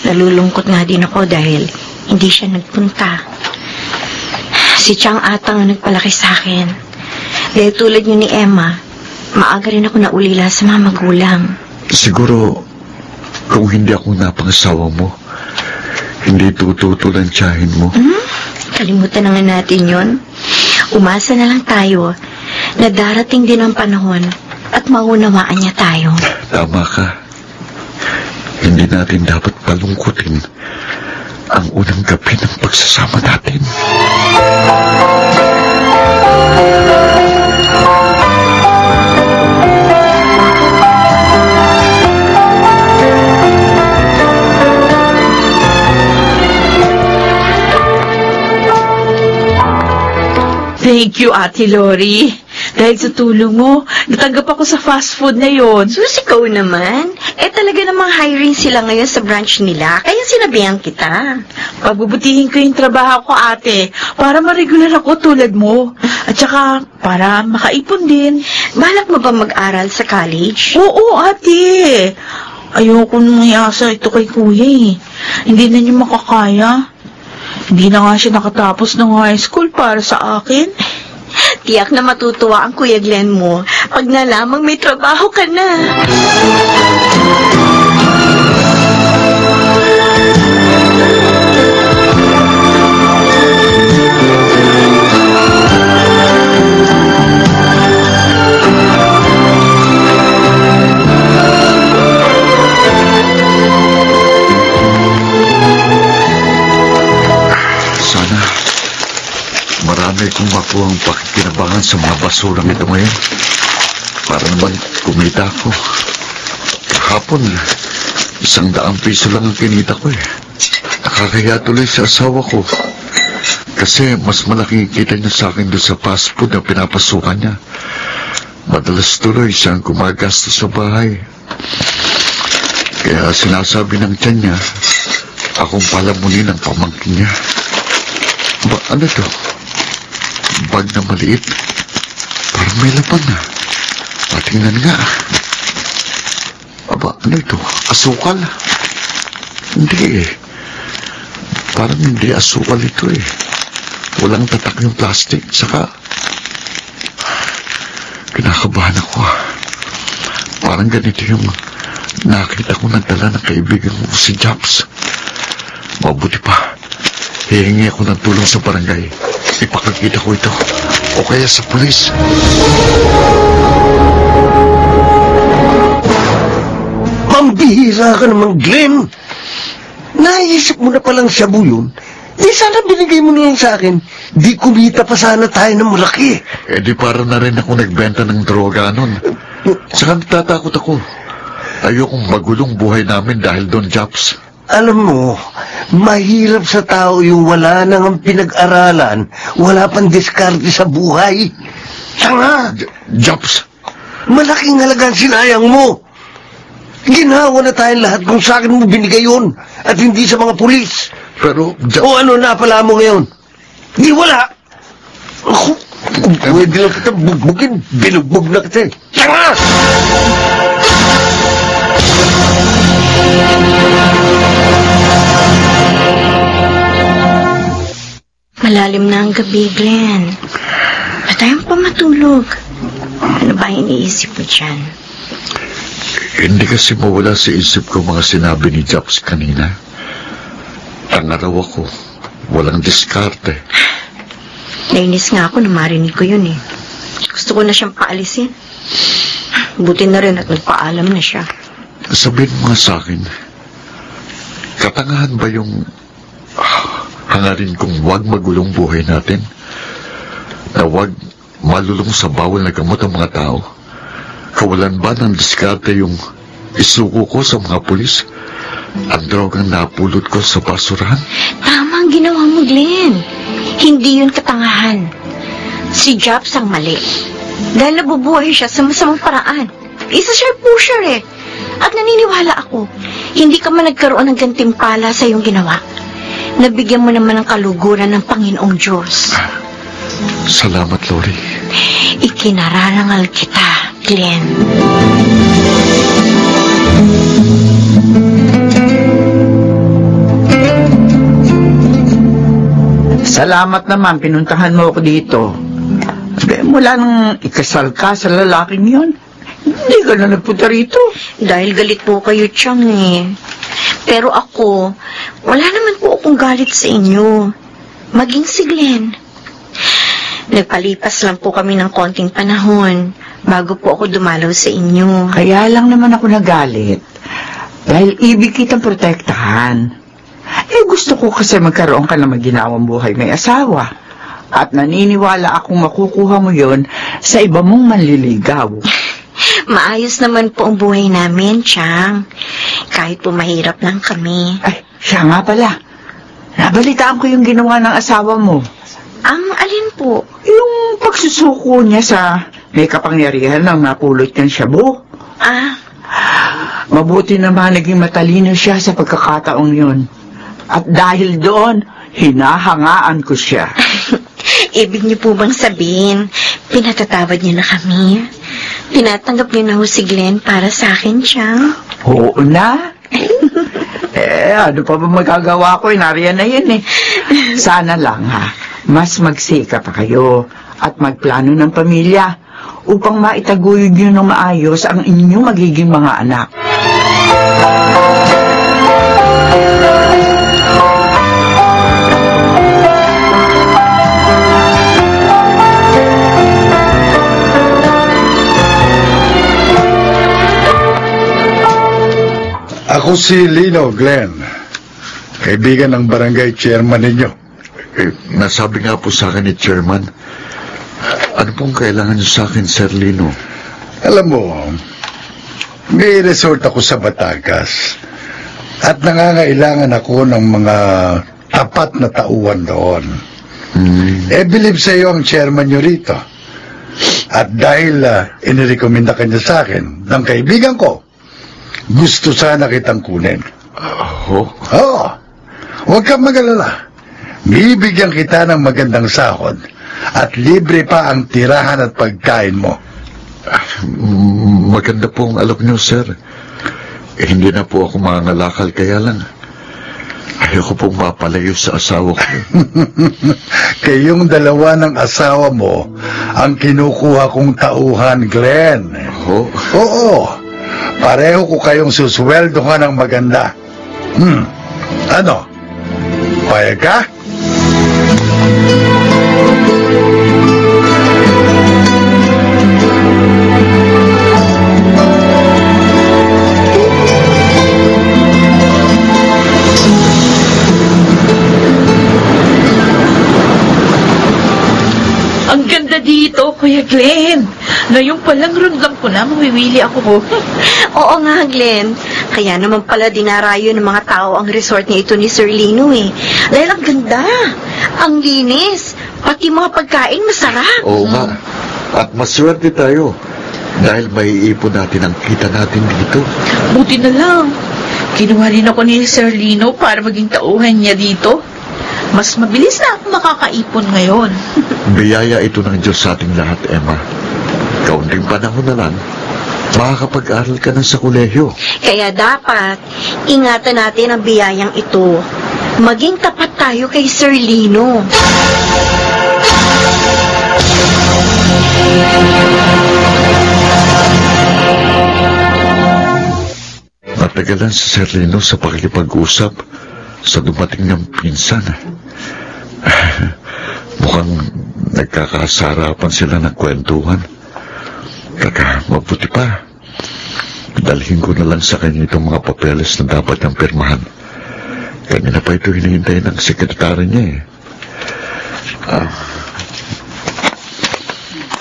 Speaker 1: Nalulungkot nga din ako dahil hindi siya nagpunta. Si Chang Atang ang nagpalaki sa akin. Dahil tulad niyo ni Emma, maaga rin ako naulila sa mga magulang.
Speaker 2: Siguro, kung hindi ako napangasawa mo, hindi tututol ang tiyahin mo.
Speaker 1: Kalimutan na nga natin yon. Umasa na lang tayo na darating din ang panahon at maunawaan niya tayo.
Speaker 2: Tama ka. Hindi natin dapat palungkutin ang unang gabi ng pagsasama natin.
Speaker 4: Thank you, Ate Lori. Dahil sa tulong mo, natanggap ako sa fast food na yon.
Speaker 1: Sus, ikaw naman. Talaga namang hiring sila ngayon sa branch nila, kaya sinabihan kita.
Speaker 4: Pagbubutihin ko yung trabaho ko, ate, para ma-regular ako tulad mo. At saka, para makaipon din.
Speaker 1: Balak mo ba mag-aral sa college?
Speaker 4: Oo, ate. Ayoko nang iasa ito kay kuya eh. Hindi na niya makakaya. Hindi na nga siya nakatapos ng high school para sa akin.
Speaker 1: Tiyak na matutuwa ang Kuya Glenn mo pag nalamang may trabaho ka na.
Speaker 2: Marami kong makuha ang pakikinabangan sa mga basurang ito ngayon. Para naman kumita ako. Kahapon, 100 piso lang ang kinita ko eh. Nakakaya tuloy sa asawa ko. Kasi mas malaki kita niya sa akin doon sa fast food na pinapasukan niya. Madalas tuloy siyang gumagastos sa bahay. Kaya sinasabi ng tiyan niya, akong palamunin ang pamangkin niya. Ba, ano to? Bag na maliit. Parang may laman na. Patingnan nga. Aba, ano ito? Asukal? Hindi eh. Parang hindi asukal ito eh. Walang tatak yung plastic. Saka, kinakabahan ako ah. Parang ganito yung nakita ko ng dala ng kaibigan ko si Jobs. Mabuti pa. Hihingi ako ng tulong sa barangay. Ipakakita ko ito. O kaya sa pulis.
Speaker 5: Pambihira ka naman, Glenn. Naisip mo na palang shabu yun. Sana binigay mo na lang sa akin. Di kumita pa sana tayo ng malaki.
Speaker 2: Di para na rin ako nagbenta ng droga nun. Saka natatakot ako. Ayokong magulong buhay namin dahil doon, Jobs.
Speaker 5: Alam mo, mahirap sa tao yung wala nang pinag-aralan, wala pang diskarte sa buhay. Sanga!
Speaker 2: Jobs!
Speaker 5: Malaking halagang sinayang mo. Ginawa na tayong lahat kung sa akin mo binigay yun, at hindi sa mga pulis.
Speaker 2: Pero,
Speaker 5: o ano na pala mo ngayon? Di wala! Ako, kung pwede lang kita bugbugin, binugbog na kita. Sanga!
Speaker 1: Malalim na ang gabi, Glenn. Ba't tayo pa matulog? Ano ba iniisip mo dyan?
Speaker 2: Hindi kasi mawala sa isip ko mga sinabi ni Jobs kanina. Tanga raw ako. Walang diskarte.
Speaker 1: Nainis nga ako na marinig ko yun eh. Gusto ko na siyang paalisin. Buti na rin at nagpaalam na siya.
Speaker 2: Sabihin mo nga sa akin, katangahan ba yung hangarin kong wag magulong buhay natin? Na wag malulong sa bawal na gamot ang mga tao? Kawalan ba ng diskarte yung isuko ko sa mga pulis? Ang drogang napulot ko sa basurahan?
Speaker 1: Tama ang ginawa mo, Glenn. Hindi yun katangahan. Si Jobs ang mali. Dahil nabubuhay siya sa masamang paraan. Isa siya pusher eh. At naniniwala ako, hindi ka man nagkaroon ng gantimpala sa iyong ginawa. Nabigyan mo naman ng kaluguran ng Panginoong Diyos.
Speaker 2: Salamat, Lori.
Speaker 1: Ikinararangal kita, Glenn.
Speaker 9: Salamat naman, pinuntahan mo ako dito. Mula nang ikasal ka sa lalaking yon, hindi ka na nagpunta rito.
Speaker 1: Dahil galit po kayo, Chang eh. Pero ako, wala naman po akong galit sa inyo. Maging si Glenn. Nagpalipas lang po kami ng konting panahon bago po ako dumalaw sa inyo.
Speaker 9: Kaya lang naman ako nagalit. Dahil ibig kitang protektahan. Gusto ko kasi magkaroon ka ng maginawang buhay may asawa. At naniniwala akong makukuha mo yon sa iba mong manliligaw.
Speaker 1: Maayos naman po ang buhay namin, Chang. Kahit po mahirap lang kami.
Speaker 9: Ay, siya nga pala. Nabalitaan ko yung ginawa ng asawa mo.
Speaker 1: Ang alin po?
Speaker 9: Yung pagsusuko niya sa may kapangyarihan ng napulot niyang shabu. Mabuti naman naging matalino siya sa pagkakataong yun. At dahil doon, hinahangaan ko siya.
Speaker 1: Ibig niyo po bang sabihin, pinatatawad niyo na kami? Tinatanggap niyo na ho si Glenn para sa akin, Chang?
Speaker 9: Oo na. Ano pa ba magagawa ko? Nariyan na yan eh. Sana lang ha, mas magsika pa kayo at magplano ng pamilya upang maitaguyod niyo ng maayos ang inyong magiging mga anak.
Speaker 3: Ako si Lino, Glenn. Kaibigan ng barangay chairman ninyo.
Speaker 2: Nasabi nga po sa akin ni Chairman, ano pong kailangan niyo sa akin, Sir Lino?
Speaker 3: Alam mo, may resort ako sa Batangas at nangangailangan ako ng mga tapat na tauhan doon. Believe sa iyo ang chairman nyo rito. At dahil inirekomenda ka niya sa akin ng kaibigan ko, gusto sana kitang kunin. Oo. Huwag kang mag-alala. Bibigyan kita ng magandang sahod at libre pa ang tirahan at pagkain mo.
Speaker 2: Maganda pong alam niyo, sir. Hindi na po ako mangangalakal, kaya lang ayoko pong mapalayo sa asawa ko.
Speaker 3: Kayong dalawa ng asawa mo ang kinukuha kong tauhan, Glenn. Oo. Pareho ko kayong susweldohan ng maganda. Ano? Payag ka?
Speaker 8: Ang ganda dito, Kuya Glenn. Ngayon palang ramdam ko na mawiwili ako.
Speaker 1: Oo nga, Glenn. Kaya naman pala dinarayo ng mga tao ang resort na ito ni Sir Lino eh. Dahil ang ganda, ang linis, pati mga pagkain masarap.
Speaker 2: Oo nga. At maswerte tayo dahil may iipon natin ang kita natin dito.
Speaker 8: Buti na lang. Kinuha rin ako ni Sir Lino para maging tauhan niya dito. Mas mabilis na ako makakaipon ngayon.
Speaker 2: Biyaya ito ng Diyos sa ating lahat, Emma. Kaunting panahon na lang, makakapag-aral ka na sa kolehiyo.
Speaker 1: Kaya dapat, ingatan natin ang biyayang ito. Maging tapat tayo kay Sir Lino.
Speaker 2: Natagalan si Sir Lino sa pakikipag-usap sa dumating ng pinsan. Mukhang nagkakasarapan sila ng kwentuhan. Kaka, mabuti pa. Dalhin ko na lang sa kanya itong mga papeles na dapat niyang pirmahan. Kanina pa ito hinihintay ng sekretary niya eh.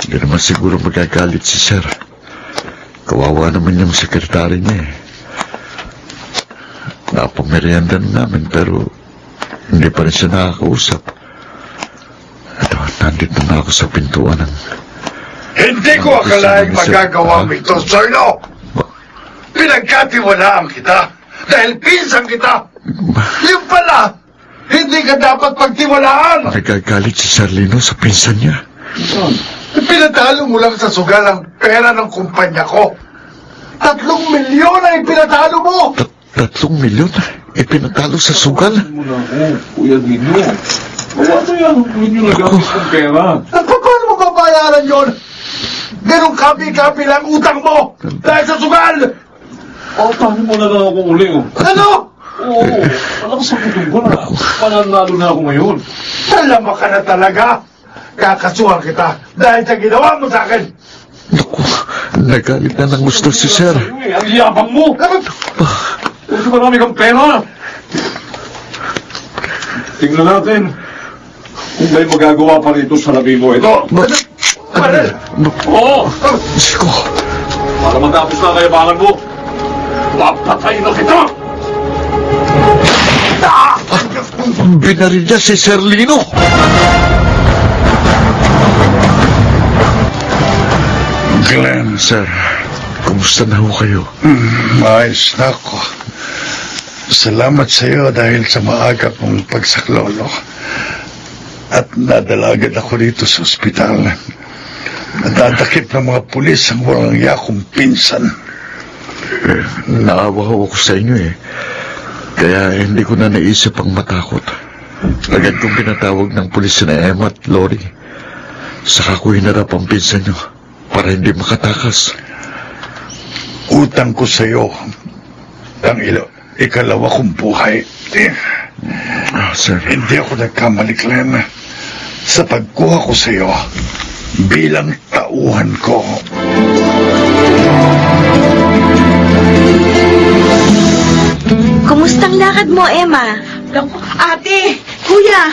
Speaker 2: Hindi naman siguro magagalit si Sir. Kawawa naman yung sekretary niya eh. Napamerienda namin pero hindi pa rin siya nakakausap. Ito, nandito na ako sa pintuan ng...
Speaker 3: Hindi ko akalaing magagawa mo ito, Sarno! Pinagkatiwalaan kita dahil pinsan kita! Yung pala, hindi ka dapat pagtiwalaan!
Speaker 2: Nagagalit si Sir Lino sa pinsan niya.
Speaker 3: Pinatalo mo lang sa sugal ang pera ng kumpanya ko. 3 milyon ang ipinatalo mo!
Speaker 2: 3 milyon? Ipinatalo sa sugal?
Speaker 6: Kuya Gino, bawasan yan. Huwag nyo nagamit ng pera.
Speaker 3: Paano mo babayaran yun? Ganong kapi-kapi lang utang mo dahil sa sugal!
Speaker 6: Paano mo na lang ako uli, oh.
Speaker 3: Ano?
Speaker 6: Oo, alam sa putong ko na. Pananalo na ako ngayon.
Speaker 3: Talama ka na talaga. Kakasuhan kita dahil sa ginawa mo sa akin.
Speaker 2: Naku, nagalit na ng gusto si Sir.
Speaker 6: Ang yabang mo! Huwag marami kang pera. Tingnan natin kung may magagawa pa rito sa labi mo. Ito! Oo!
Speaker 2: Siko!
Speaker 6: Para matapos na kayabangan mo, papatay na kita!
Speaker 2: Binaril niya si Sir Lino!
Speaker 3: Glenn,
Speaker 2: Sir, kumusta na ho kayo?
Speaker 3: Maayos na ako. Salamat sa iyo dahil sa maaga mong pagsaklolo. At nadalagad ako dito sa ospital. Nadadakip ng mga pulis ang walang yakong pinsan.
Speaker 2: Naawa ho ako sa inyo eh. Kaya hindi ko na naisip ang matakot. Agad kong pinatawag ng pulis na Emma at Lori. Saka ko hinarap ang pinsan nyo para hindi makatakas.
Speaker 3: Utang ko sa iyo ang ikalawa kong buhay.
Speaker 2: Sir.
Speaker 3: Hindi ako nagkamali, Glenn, sa pagkuha ko sa iyo bilang tauhan ko.
Speaker 1: Kumusta ang lakad mo, Emma?
Speaker 4: Naku, ate, kuya,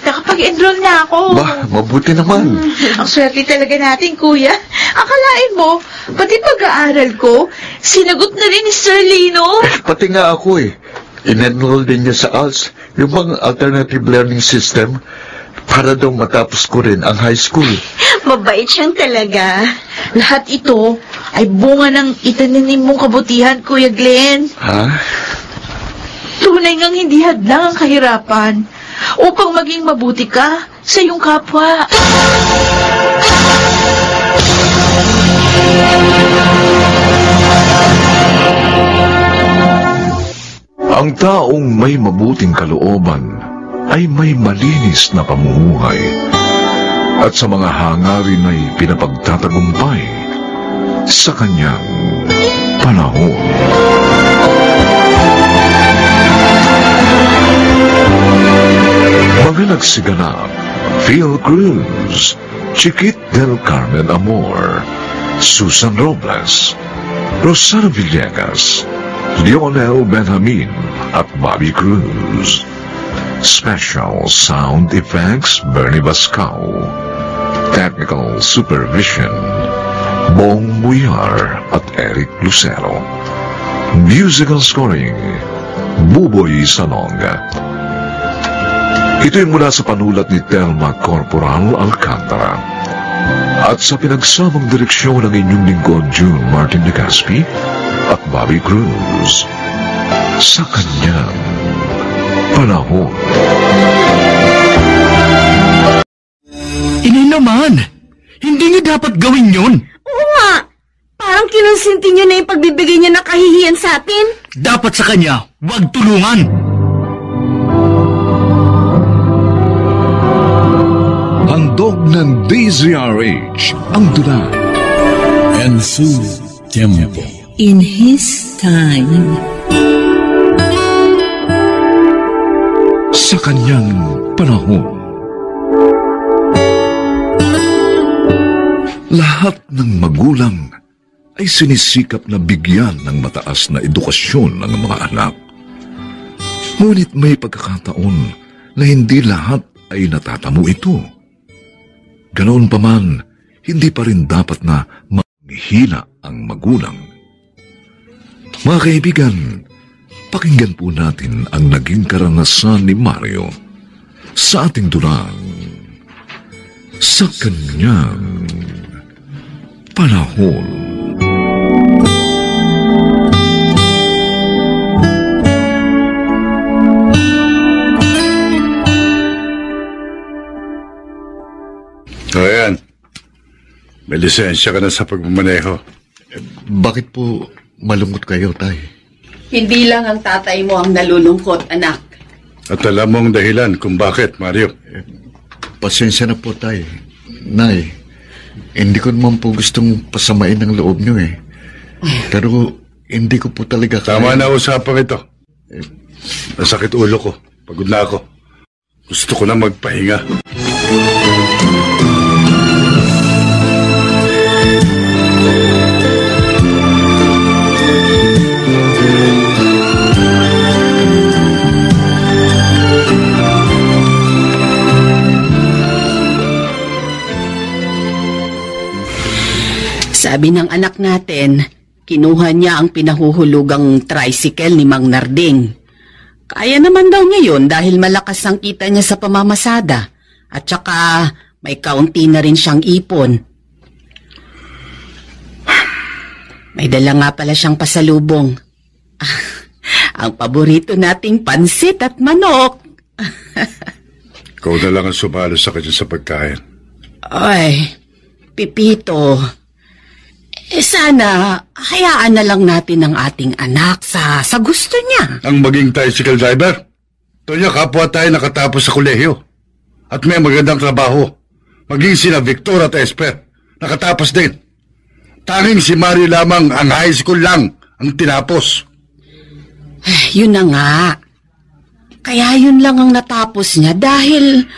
Speaker 4: nakapag-enroll na ako.
Speaker 2: Mabuti naman.
Speaker 4: Ang swerte talaga natin, kuya. Akalain mo, pati pag-aaral ko, sinagot na rin ni Sir Lino.
Speaker 2: Pati nga ako eh. In-enroll din niya sa ALS, yung bang alternative learning system, para daw matapos ko rin ang high school.
Speaker 1: Mabait siyang talaga.
Speaker 4: Lahat ito ay bunga ng itinanim mong kabutihan, Kuya Glenn.
Speaker 2: Ha?
Speaker 4: Tunay ngang hindi hadlang ang kahirapan upang maging mabuti ka sa iyong kapwa.
Speaker 6: Ang taong may mabuting kalooban ay may malinis na pamumuhay at sa mga hangarin ay pinapagtatagumpay sa kanyang panahon. Mga nagsiganap: Phil Cruz, Chiquit del Carmen Amor, Susan Robles, Rosana Villegas, Lionel Benjamin at Bobby Cruz. Special Sound Effects, Bernie Bascao. Technical Supervision, Bong Buyar at Eric Lucero. Musical Scoring, Buboy Salonga. Ito'y mula sa panulat ni Telma Corporal Alcantara at sa pinagsamang direksyon ng inyong lingkod June Martin Legaspi at Bobby Cruz sa kanyang panahon.
Speaker 11: Inay naman, hindi niyo dapat gawin yun.
Speaker 1: Oo nga. Parang kinonsinti niyo na yung pagbibigay niya ng kahihiyan sa atin.
Speaker 11: Dapat sa kanya, wag tulungan.
Speaker 6: Handog ng DZRH ang dula.
Speaker 12: En su tiempo.
Speaker 13: In his time.
Speaker 6: Sa kanyang panahon. Lahat ng magulang ay sinisikap na bigyan ng mataas na edukasyon ng mga anak. Ngunit may pagkakataon na hindi lahat ay natatamo ito. Ganoon pa man, hindi pa rin dapat na manghihina ang magulang. Mga kaibigan, pakinggan po natin ang naging karanasan ni Mario sa ating durang sa kanyang panahon.
Speaker 3: O yan, may lisensya ka na sa pagmamaneho.
Speaker 2: Bakit po malungkot kayo, Tay?
Speaker 14: Hindi lang ang tatay mo ang nalulungkot, anak.
Speaker 3: At alam mo ang dahilan kung bakit, Mario.
Speaker 2: Pasensya na po, Tay. Nay, hindi ko naman po gustong pasamain ang loob nyo eh. Pero hindi ko po talaga kaya.
Speaker 3: Tama na usapang ito. Nasakit ulo ko. Pagod na ako. Gusto ko na magpahinga.
Speaker 14: Sabi ng anak natin, kinuha niya ang pinahuhulugang tricycle ni Mang Narding. Kaya naman daw niya yun dahil malakas ang kita niya sa pamamasada. At saka may kaunti na rin siyang ipon. May dala nga pala siyang pasalubong. Ang paborito nating pansit at manok.
Speaker 3: Ikaw na lang ang sumalo sa kanya sa pagkain.
Speaker 14: Ay, Pipito. Sana hayaan na lang natin ang ating anak sa gusto niya.
Speaker 3: Ang maging tricycle driver? Tonya, kapwa tayo nakatapos sa kolehiyo. At may magandang trabaho. Maging sina Victor at Esper. Nakatapos din. Tanging si Mario lamang ang high school lang ang tinapos.
Speaker 14: Yun na nga. Kaya yun lang ang natapos niya dahil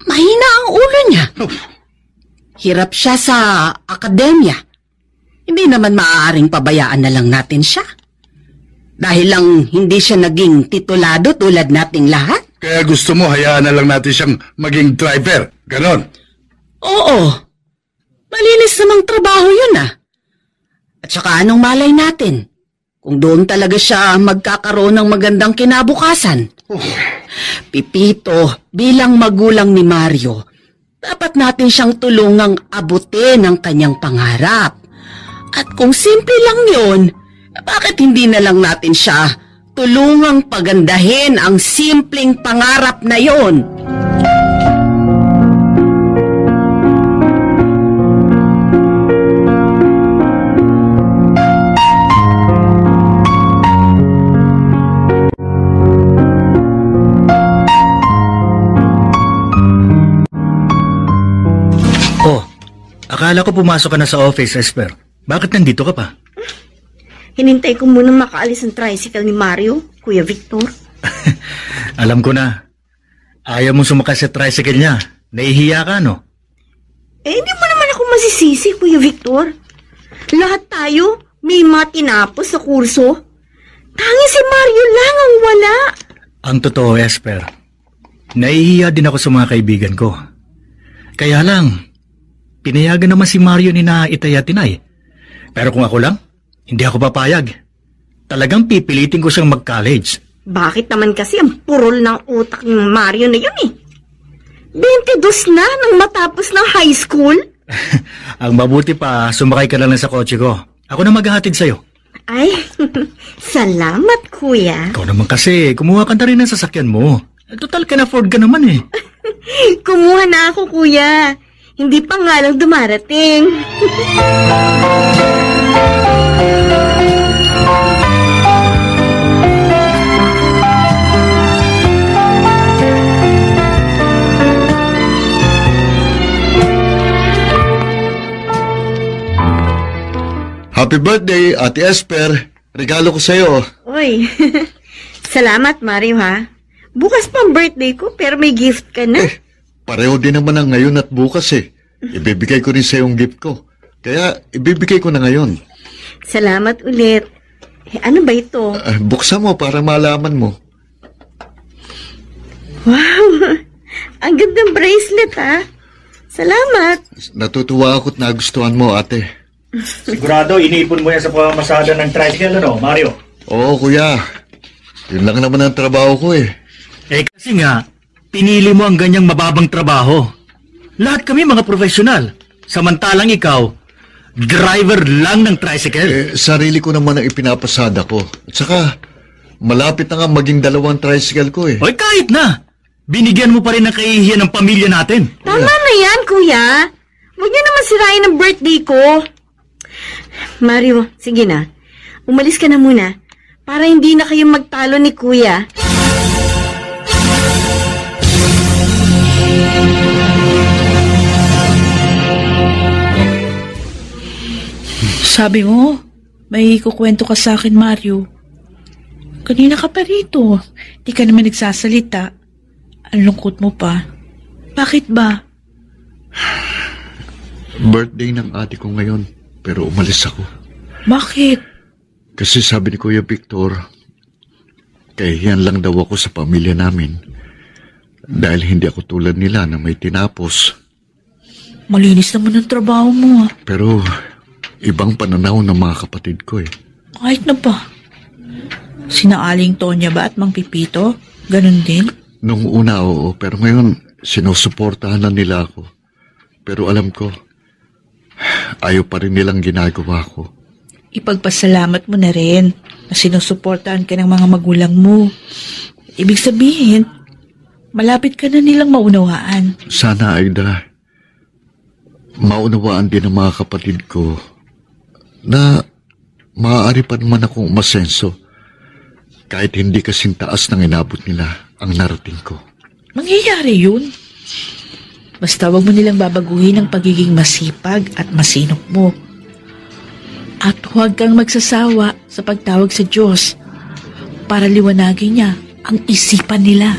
Speaker 14: mahina ang ulo niya. Hirap siya sa akademya. Hindi naman maaaring pabayaan na lang natin siya. Dahil lang hindi siya naging titulado tulad nating lahat.
Speaker 3: Kaya gusto mo hayaan na lang natin siyang maging driver. Ganon.
Speaker 14: Oo. Malinis namang trabaho yun At saka anong malay natin? Kung doon talaga siya magkakaroon ng magandang kinabukasan. Pipito, bilang magulang ni Mario, dapat natin siyang tulungang abutin ang kanyang pangarap. At kung simple lang yun, bakit hindi na lang natin siya tulungang pagandahin ang simpleng pangarap na yun?
Speaker 7: Akala ko pumasok ka na sa office, Esper. Bakit nandito ka pa?
Speaker 1: Hinintay ko muna makaalis ang tricycle ni Mario, Kuya Victor.
Speaker 7: Alam ko na. Ayaw mong sumakay sa tricycle niya. Nahihiya ka, no?
Speaker 1: Hindi mo naman ako masisisi, Kuya Victor. Lahat tayo may mga tinapos sa kurso. Tanging si Mario lang ang wala.
Speaker 7: Ang totoo, Esper. Nahihiya din ako sa mga kaibigan ko. Kaya lang, pinayagan naman si Mario ni na Itay at Tinay. Pero kung ako lang, hindi ako papayag. Talagang pipilitin ko siyang mag-college.
Speaker 1: Bakit naman kasi ang purol ng utak ng Mario na yun 22 na nang matapos ng high school?
Speaker 7: Ang mabuti pa, sumakay ka na lang sa kotse ko. Ako na maghahatid sa'yo.
Speaker 1: Ay, salamat, Kuya.
Speaker 7: Ikaw naman kasi, kumuha ka na rin ng sasakyan mo. Total, can afford ka naman eh.
Speaker 1: Kumuha na ako, Kuya. Hindi pa nga lang dumarating.
Speaker 2: Happy birthday, Ate Esper. Regalo ko sa'yo.
Speaker 1: Uy, salamat, Mario, ha? Bukas pa ang birthday ko, pero may gift ka na.
Speaker 2: Pareho din naman ang ngayon at bukas Ibibigay ko rin sa yung gift ko. Kaya ibibigay ko na ngayon.
Speaker 1: Salamat ulit. Ano ba ito?
Speaker 2: Buksan mo para malaman mo.
Speaker 1: Wow! Ang gandang bracelet, ha? Salamat.
Speaker 2: Natutuwa ako't nagustuhan mo, ate.
Speaker 7: Sigurado, iniipon mo yan sa pamamasada ng tricycle, ano, Mario?
Speaker 2: Oo, kuya. Yun lang naman ang trabaho ko
Speaker 7: kasi nga, pinili mo ang ganyang mababang trabaho. Lahat kami mga profesional. Samantalang ikaw, driver lang ng tricycle.
Speaker 2: Sarili ko naman ang ipinapasada ko. At saka, malapit na nga maging 2 tricycle ko
Speaker 7: Oy, kahit na. Binigyan mo pa rin ng kahihiyan ng pamilya natin.
Speaker 1: Tama na yan, Kuya. Huwag niyo naman sirain ang birthday ko. Mario, sige na. Umalis ka na muna. Para hindi na kayo magtalo ni Kuya.
Speaker 4: Sabi mo, may kukwento ka sa akin, Mario. Kanina ka pa rito. Di ka naman nagsasalita. Ang lungkot mo pa. Bakit ba?
Speaker 2: Birthday ng ate ko ngayon, pero umalis ako.
Speaker 4: Bakit?
Speaker 2: Kasi sabi ni Kuya Victor, kahihiyan lang daw ako sa pamilya namin. Dahil hindi ako tulad nila na may tinapos.
Speaker 4: Malinis naman ang trabaho mo.
Speaker 2: Pero ibang pananaw ng mga kapatid ko eh.
Speaker 4: Kahit na ba? Sina Aling Tonya ba at Mang Pipito? Ganon din?
Speaker 2: Nung una, oo, pero ngayon, sinusuportahan na nila ako. Pero alam ko, ayaw pa rin nilang ginagawa ko.
Speaker 4: Ipagpasalamat mo na rin na sinusuportahan ka ng mga magulang mo. Ibig sabihin, malapit ka na nilang maunawaan.
Speaker 2: Sana, Aida, maunawaan din ng mga kapatid ko na maaari pa naman akong umasenso kahit hindi kasing taas ng inabot nila ang narating ko.
Speaker 4: Mangyayari yun. Basta wag mo nilang babaguhin ang pagiging masipag at masinop mo. At huwag kang magsasawa sa pagtawag sa Diyos para liwanagin niya ang isipan nila.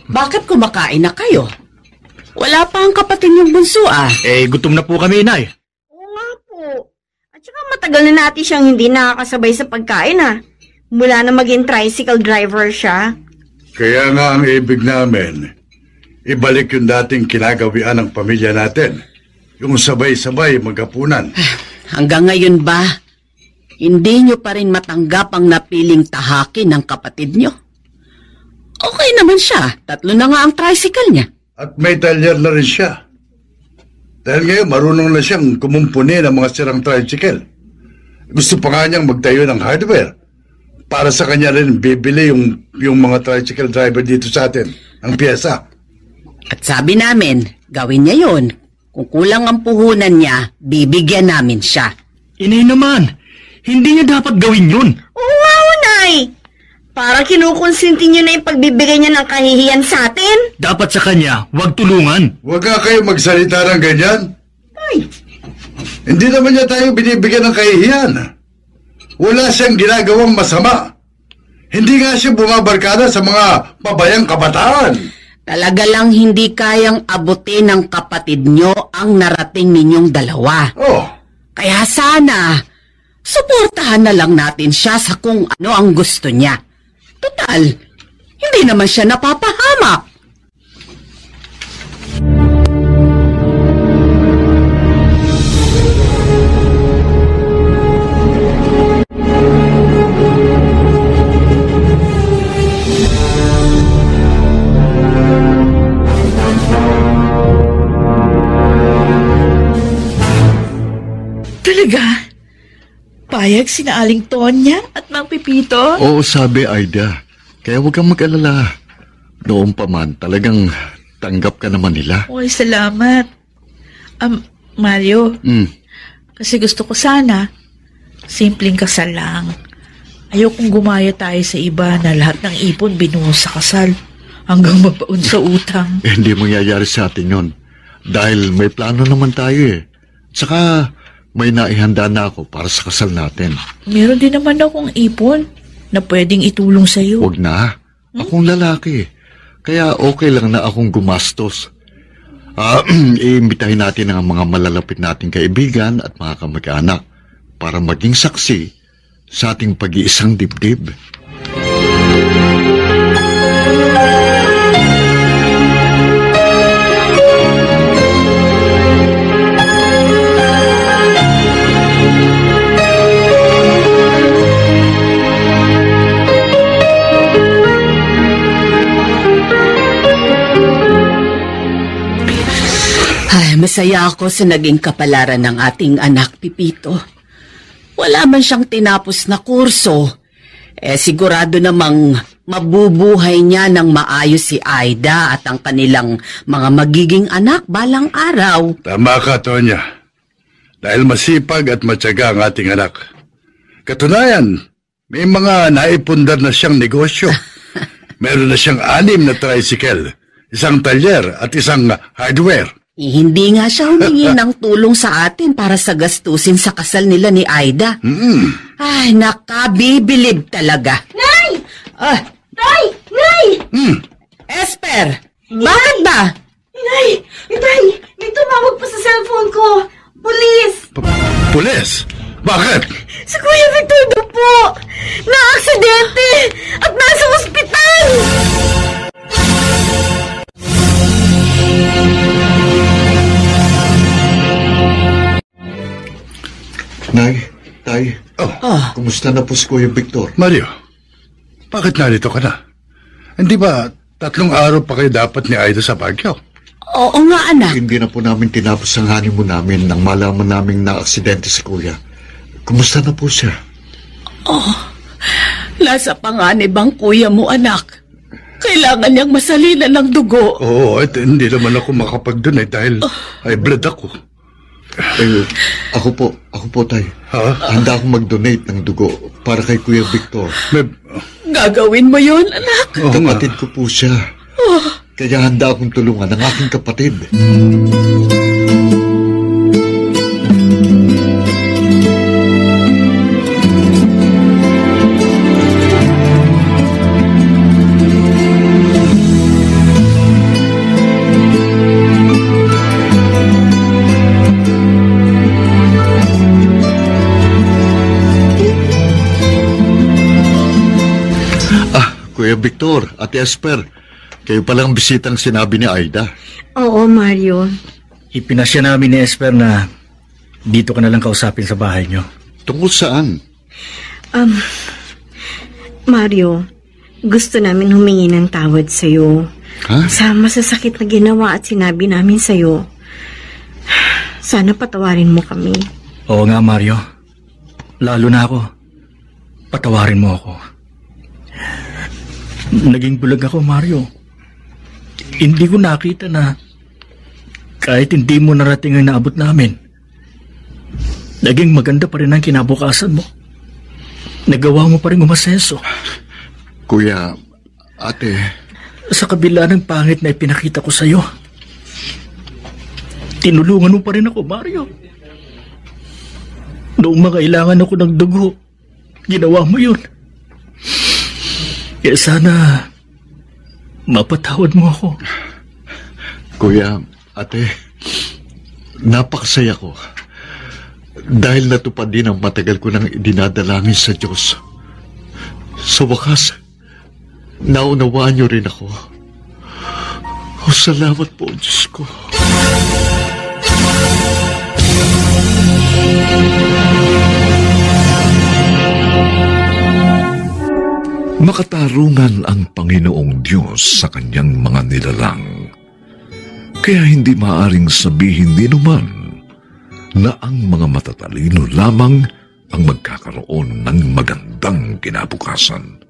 Speaker 14: Bakit kumakain na kayo? Wala pa ang kapatid niyong bunso ah.
Speaker 7: Gutom na po kami, Inay.
Speaker 15: Oo nga po. At saka matagal na natin siyang hindi nakakasabay sa pagkain Mula na maging tricycle driver siya.
Speaker 3: Kaya nga ang ibig namin, ibalik yung dating kinagawian ng pamilya natin. Yung sabay-sabay maghapunan.
Speaker 14: Hanggang ngayon ba, hindi niyo pa rin matanggap ang napiling tahakin ng kapatid niyo? Okay naman siya. 3 na nga ang tricycle niya.
Speaker 3: At may talyer na rin siya. Dahil ngayon marunong na siyang kumumpuni ng mga sirang tricycle. Gusto pa nga niyang magtayo ng hardware. Para sa kanya rin bibili yung mga tricycle driver dito sa atin, ang piyesa.
Speaker 14: At sabi namin, gawin niya yun. Kung kulang ang puhunan niya, bibigyan namin siya.
Speaker 11: Inay naman, hindi niya dapat gawin yun.
Speaker 15: Oo nga, Unay. Para kinukonsinti niyo na yung pagbibigay niya ng kahihiyan sa atin?
Speaker 11: Dapat sa kanya, huwag tulungan.
Speaker 3: Huwag ka kayo magsalita ng ganyan.
Speaker 15: Ay.
Speaker 3: Hindi naman niya tayo binibigyan ng kahihiyan. Wala siyang ginagawang masama. Hindi nga siya bumabarkada sa mga pabayang kabataan.
Speaker 14: Talaga lang hindi kayang abutin ng kapatid niyo ang narating ninyong dalawa.
Speaker 3: Oh.
Speaker 14: Kaya sana, suportahan na lang natin siya sa kung ano ang gusto niya. Total, hindi naman siya napapahamak.
Speaker 4: Talaga? Payag sina Aling Tonya at Mang Pipito?
Speaker 2: Oo, sabi Aida. Kaya huwag kang mag-alala. Noon pa man, talagang tanggap ka naman nila.
Speaker 4: Uy, salamat. Mario, kasi gusto ko sana, simpleng kasal lang. Ayokong gumaya tayo sa iba na lahat ng ipon binuhos sa kasal hanggang mabaon sa utang.
Speaker 2: Hindi mangyayari sa atin yun. Dahil may plano naman tayo eh. Tsaka may naihanda na ako para sa kasal natin.
Speaker 4: Meron din naman akong ipon na pwedeng itulong sa'yo.
Speaker 2: Huwag na. Akong lalaki. Kaya okay lang na akong gumastos. Iimbitahin natin ang mga malalapit nating kaibigan at mga kamag-anak para maging saksi sa ating pag-iisang dibdib.
Speaker 14: Masaya ako sa naging kapalaran ng ating anak, Pipito. Wala man siyang tinapos na kurso. Sigurado namang mabubuhay niya ng maayos si Aida at ang kanilang mga magiging anak balang araw.
Speaker 3: Tama ka, Tonya. Dahil masipag at matyaga ang ating anak. Katunayan, may mga naipundar na siyang negosyo. Meron na siyang 6 na tricycle, 1 talyer at 1 hardware.
Speaker 14: Hindi nga siya humingi ng tulong sa atin para sa gastusin sa kasal nila ni Aida. Ay, nakabibilib talaga.
Speaker 15: Nay!
Speaker 14: Ah,
Speaker 15: Tay! Nay!
Speaker 14: Esper! Bakit ba?
Speaker 15: Nay! Tay! May tumawag pa sa cellphone ko. Pulis!
Speaker 3: Pulis? Bakit?
Speaker 15: Si Kuya Victor Dupo! Na-aksidente! At nasa ospital!
Speaker 2: Nay, Tay, kumusta na po si Kuya Victor?
Speaker 3: Mario, bakit narito ka na? Hindi ba 3 araw pa kayo dapat ni Aida sa Baguio?
Speaker 14: Oo nga, anak.
Speaker 2: Hindi na po namin tinapos ang honeymoon namin nang malaman naming na-aksidente si Kuya. Kumusta na po siya?
Speaker 14: Nasa panganib ang kuya mo, anak. Kailangan niyang masalinan ng dugo.
Speaker 3: Oo, at hindi naman ako makapag-donate dahil high blood ako.
Speaker 2: Ako po, Tay. Handa akong mag-donate ng dugo para kay Kuya Victor.
Speaker 14: Gagawin mo yun, anak?
Speaker 2: Kapatid ko po siya. Kaya handa akong tulungan ang aking kapatid. Kuya Victor at Esper, kayo palang bisitang sinabi ni Aida.
Speaker 15: Oo, Mario.
Speaker 7: Ipinasya namin ni Esper na dito ka na lang kausapin sa bahay niyo.
Speaker 2: Tungkol saan?
Speaker 15: Mario, gusto namin humingi ng tawad sa'yo. Sa masasakit na ginawa at sinabi namin sa'yo. Sana patawarin mo kami.
Speaker 7: Oo nga, Mario. Lalo na ako. Patawarin mo ako. Naging bulag ako, Mario. Hindi ko nakita na kahit hindi mo narating ang naabot namin, naging maganda pa rin ang kinabukasan mo. Nagawa mo pa rin umasenso.
Speaker 2: Kuya, ate...
Speaker 7: Sa kabila ng pangit na ipinakita ko sa'yo, tinulungan mo pa rin ako, Mario. Noong makailangan ako ng dugo, ginawa mo yun. Kaya sana mapatawad mo ako.
Speaker 2: Kuya, ate, napakasaya ko. Dahil natupad din ang matagal ko nang dinadalangin sa Diyos. Sa wakas, naunawaan niyo rin ako. O salamat po, Diyos ko.
Speaker 6: Makatarungan ang Panginoong Diyos sa kanyang mga nilalang. Kaya hindi maaring sabihin din naman na ang mga matatalino lamang ang magkakaroon ng magandang kinabukasan.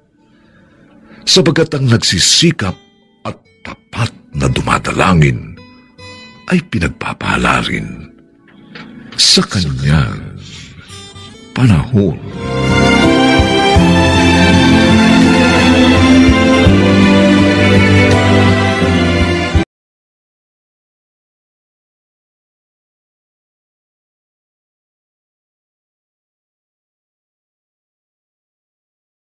Speaker 6: Sabagat ang nagsisikap at tapat na dumadalangin ay pinagpapala rin sa kanyang panahon.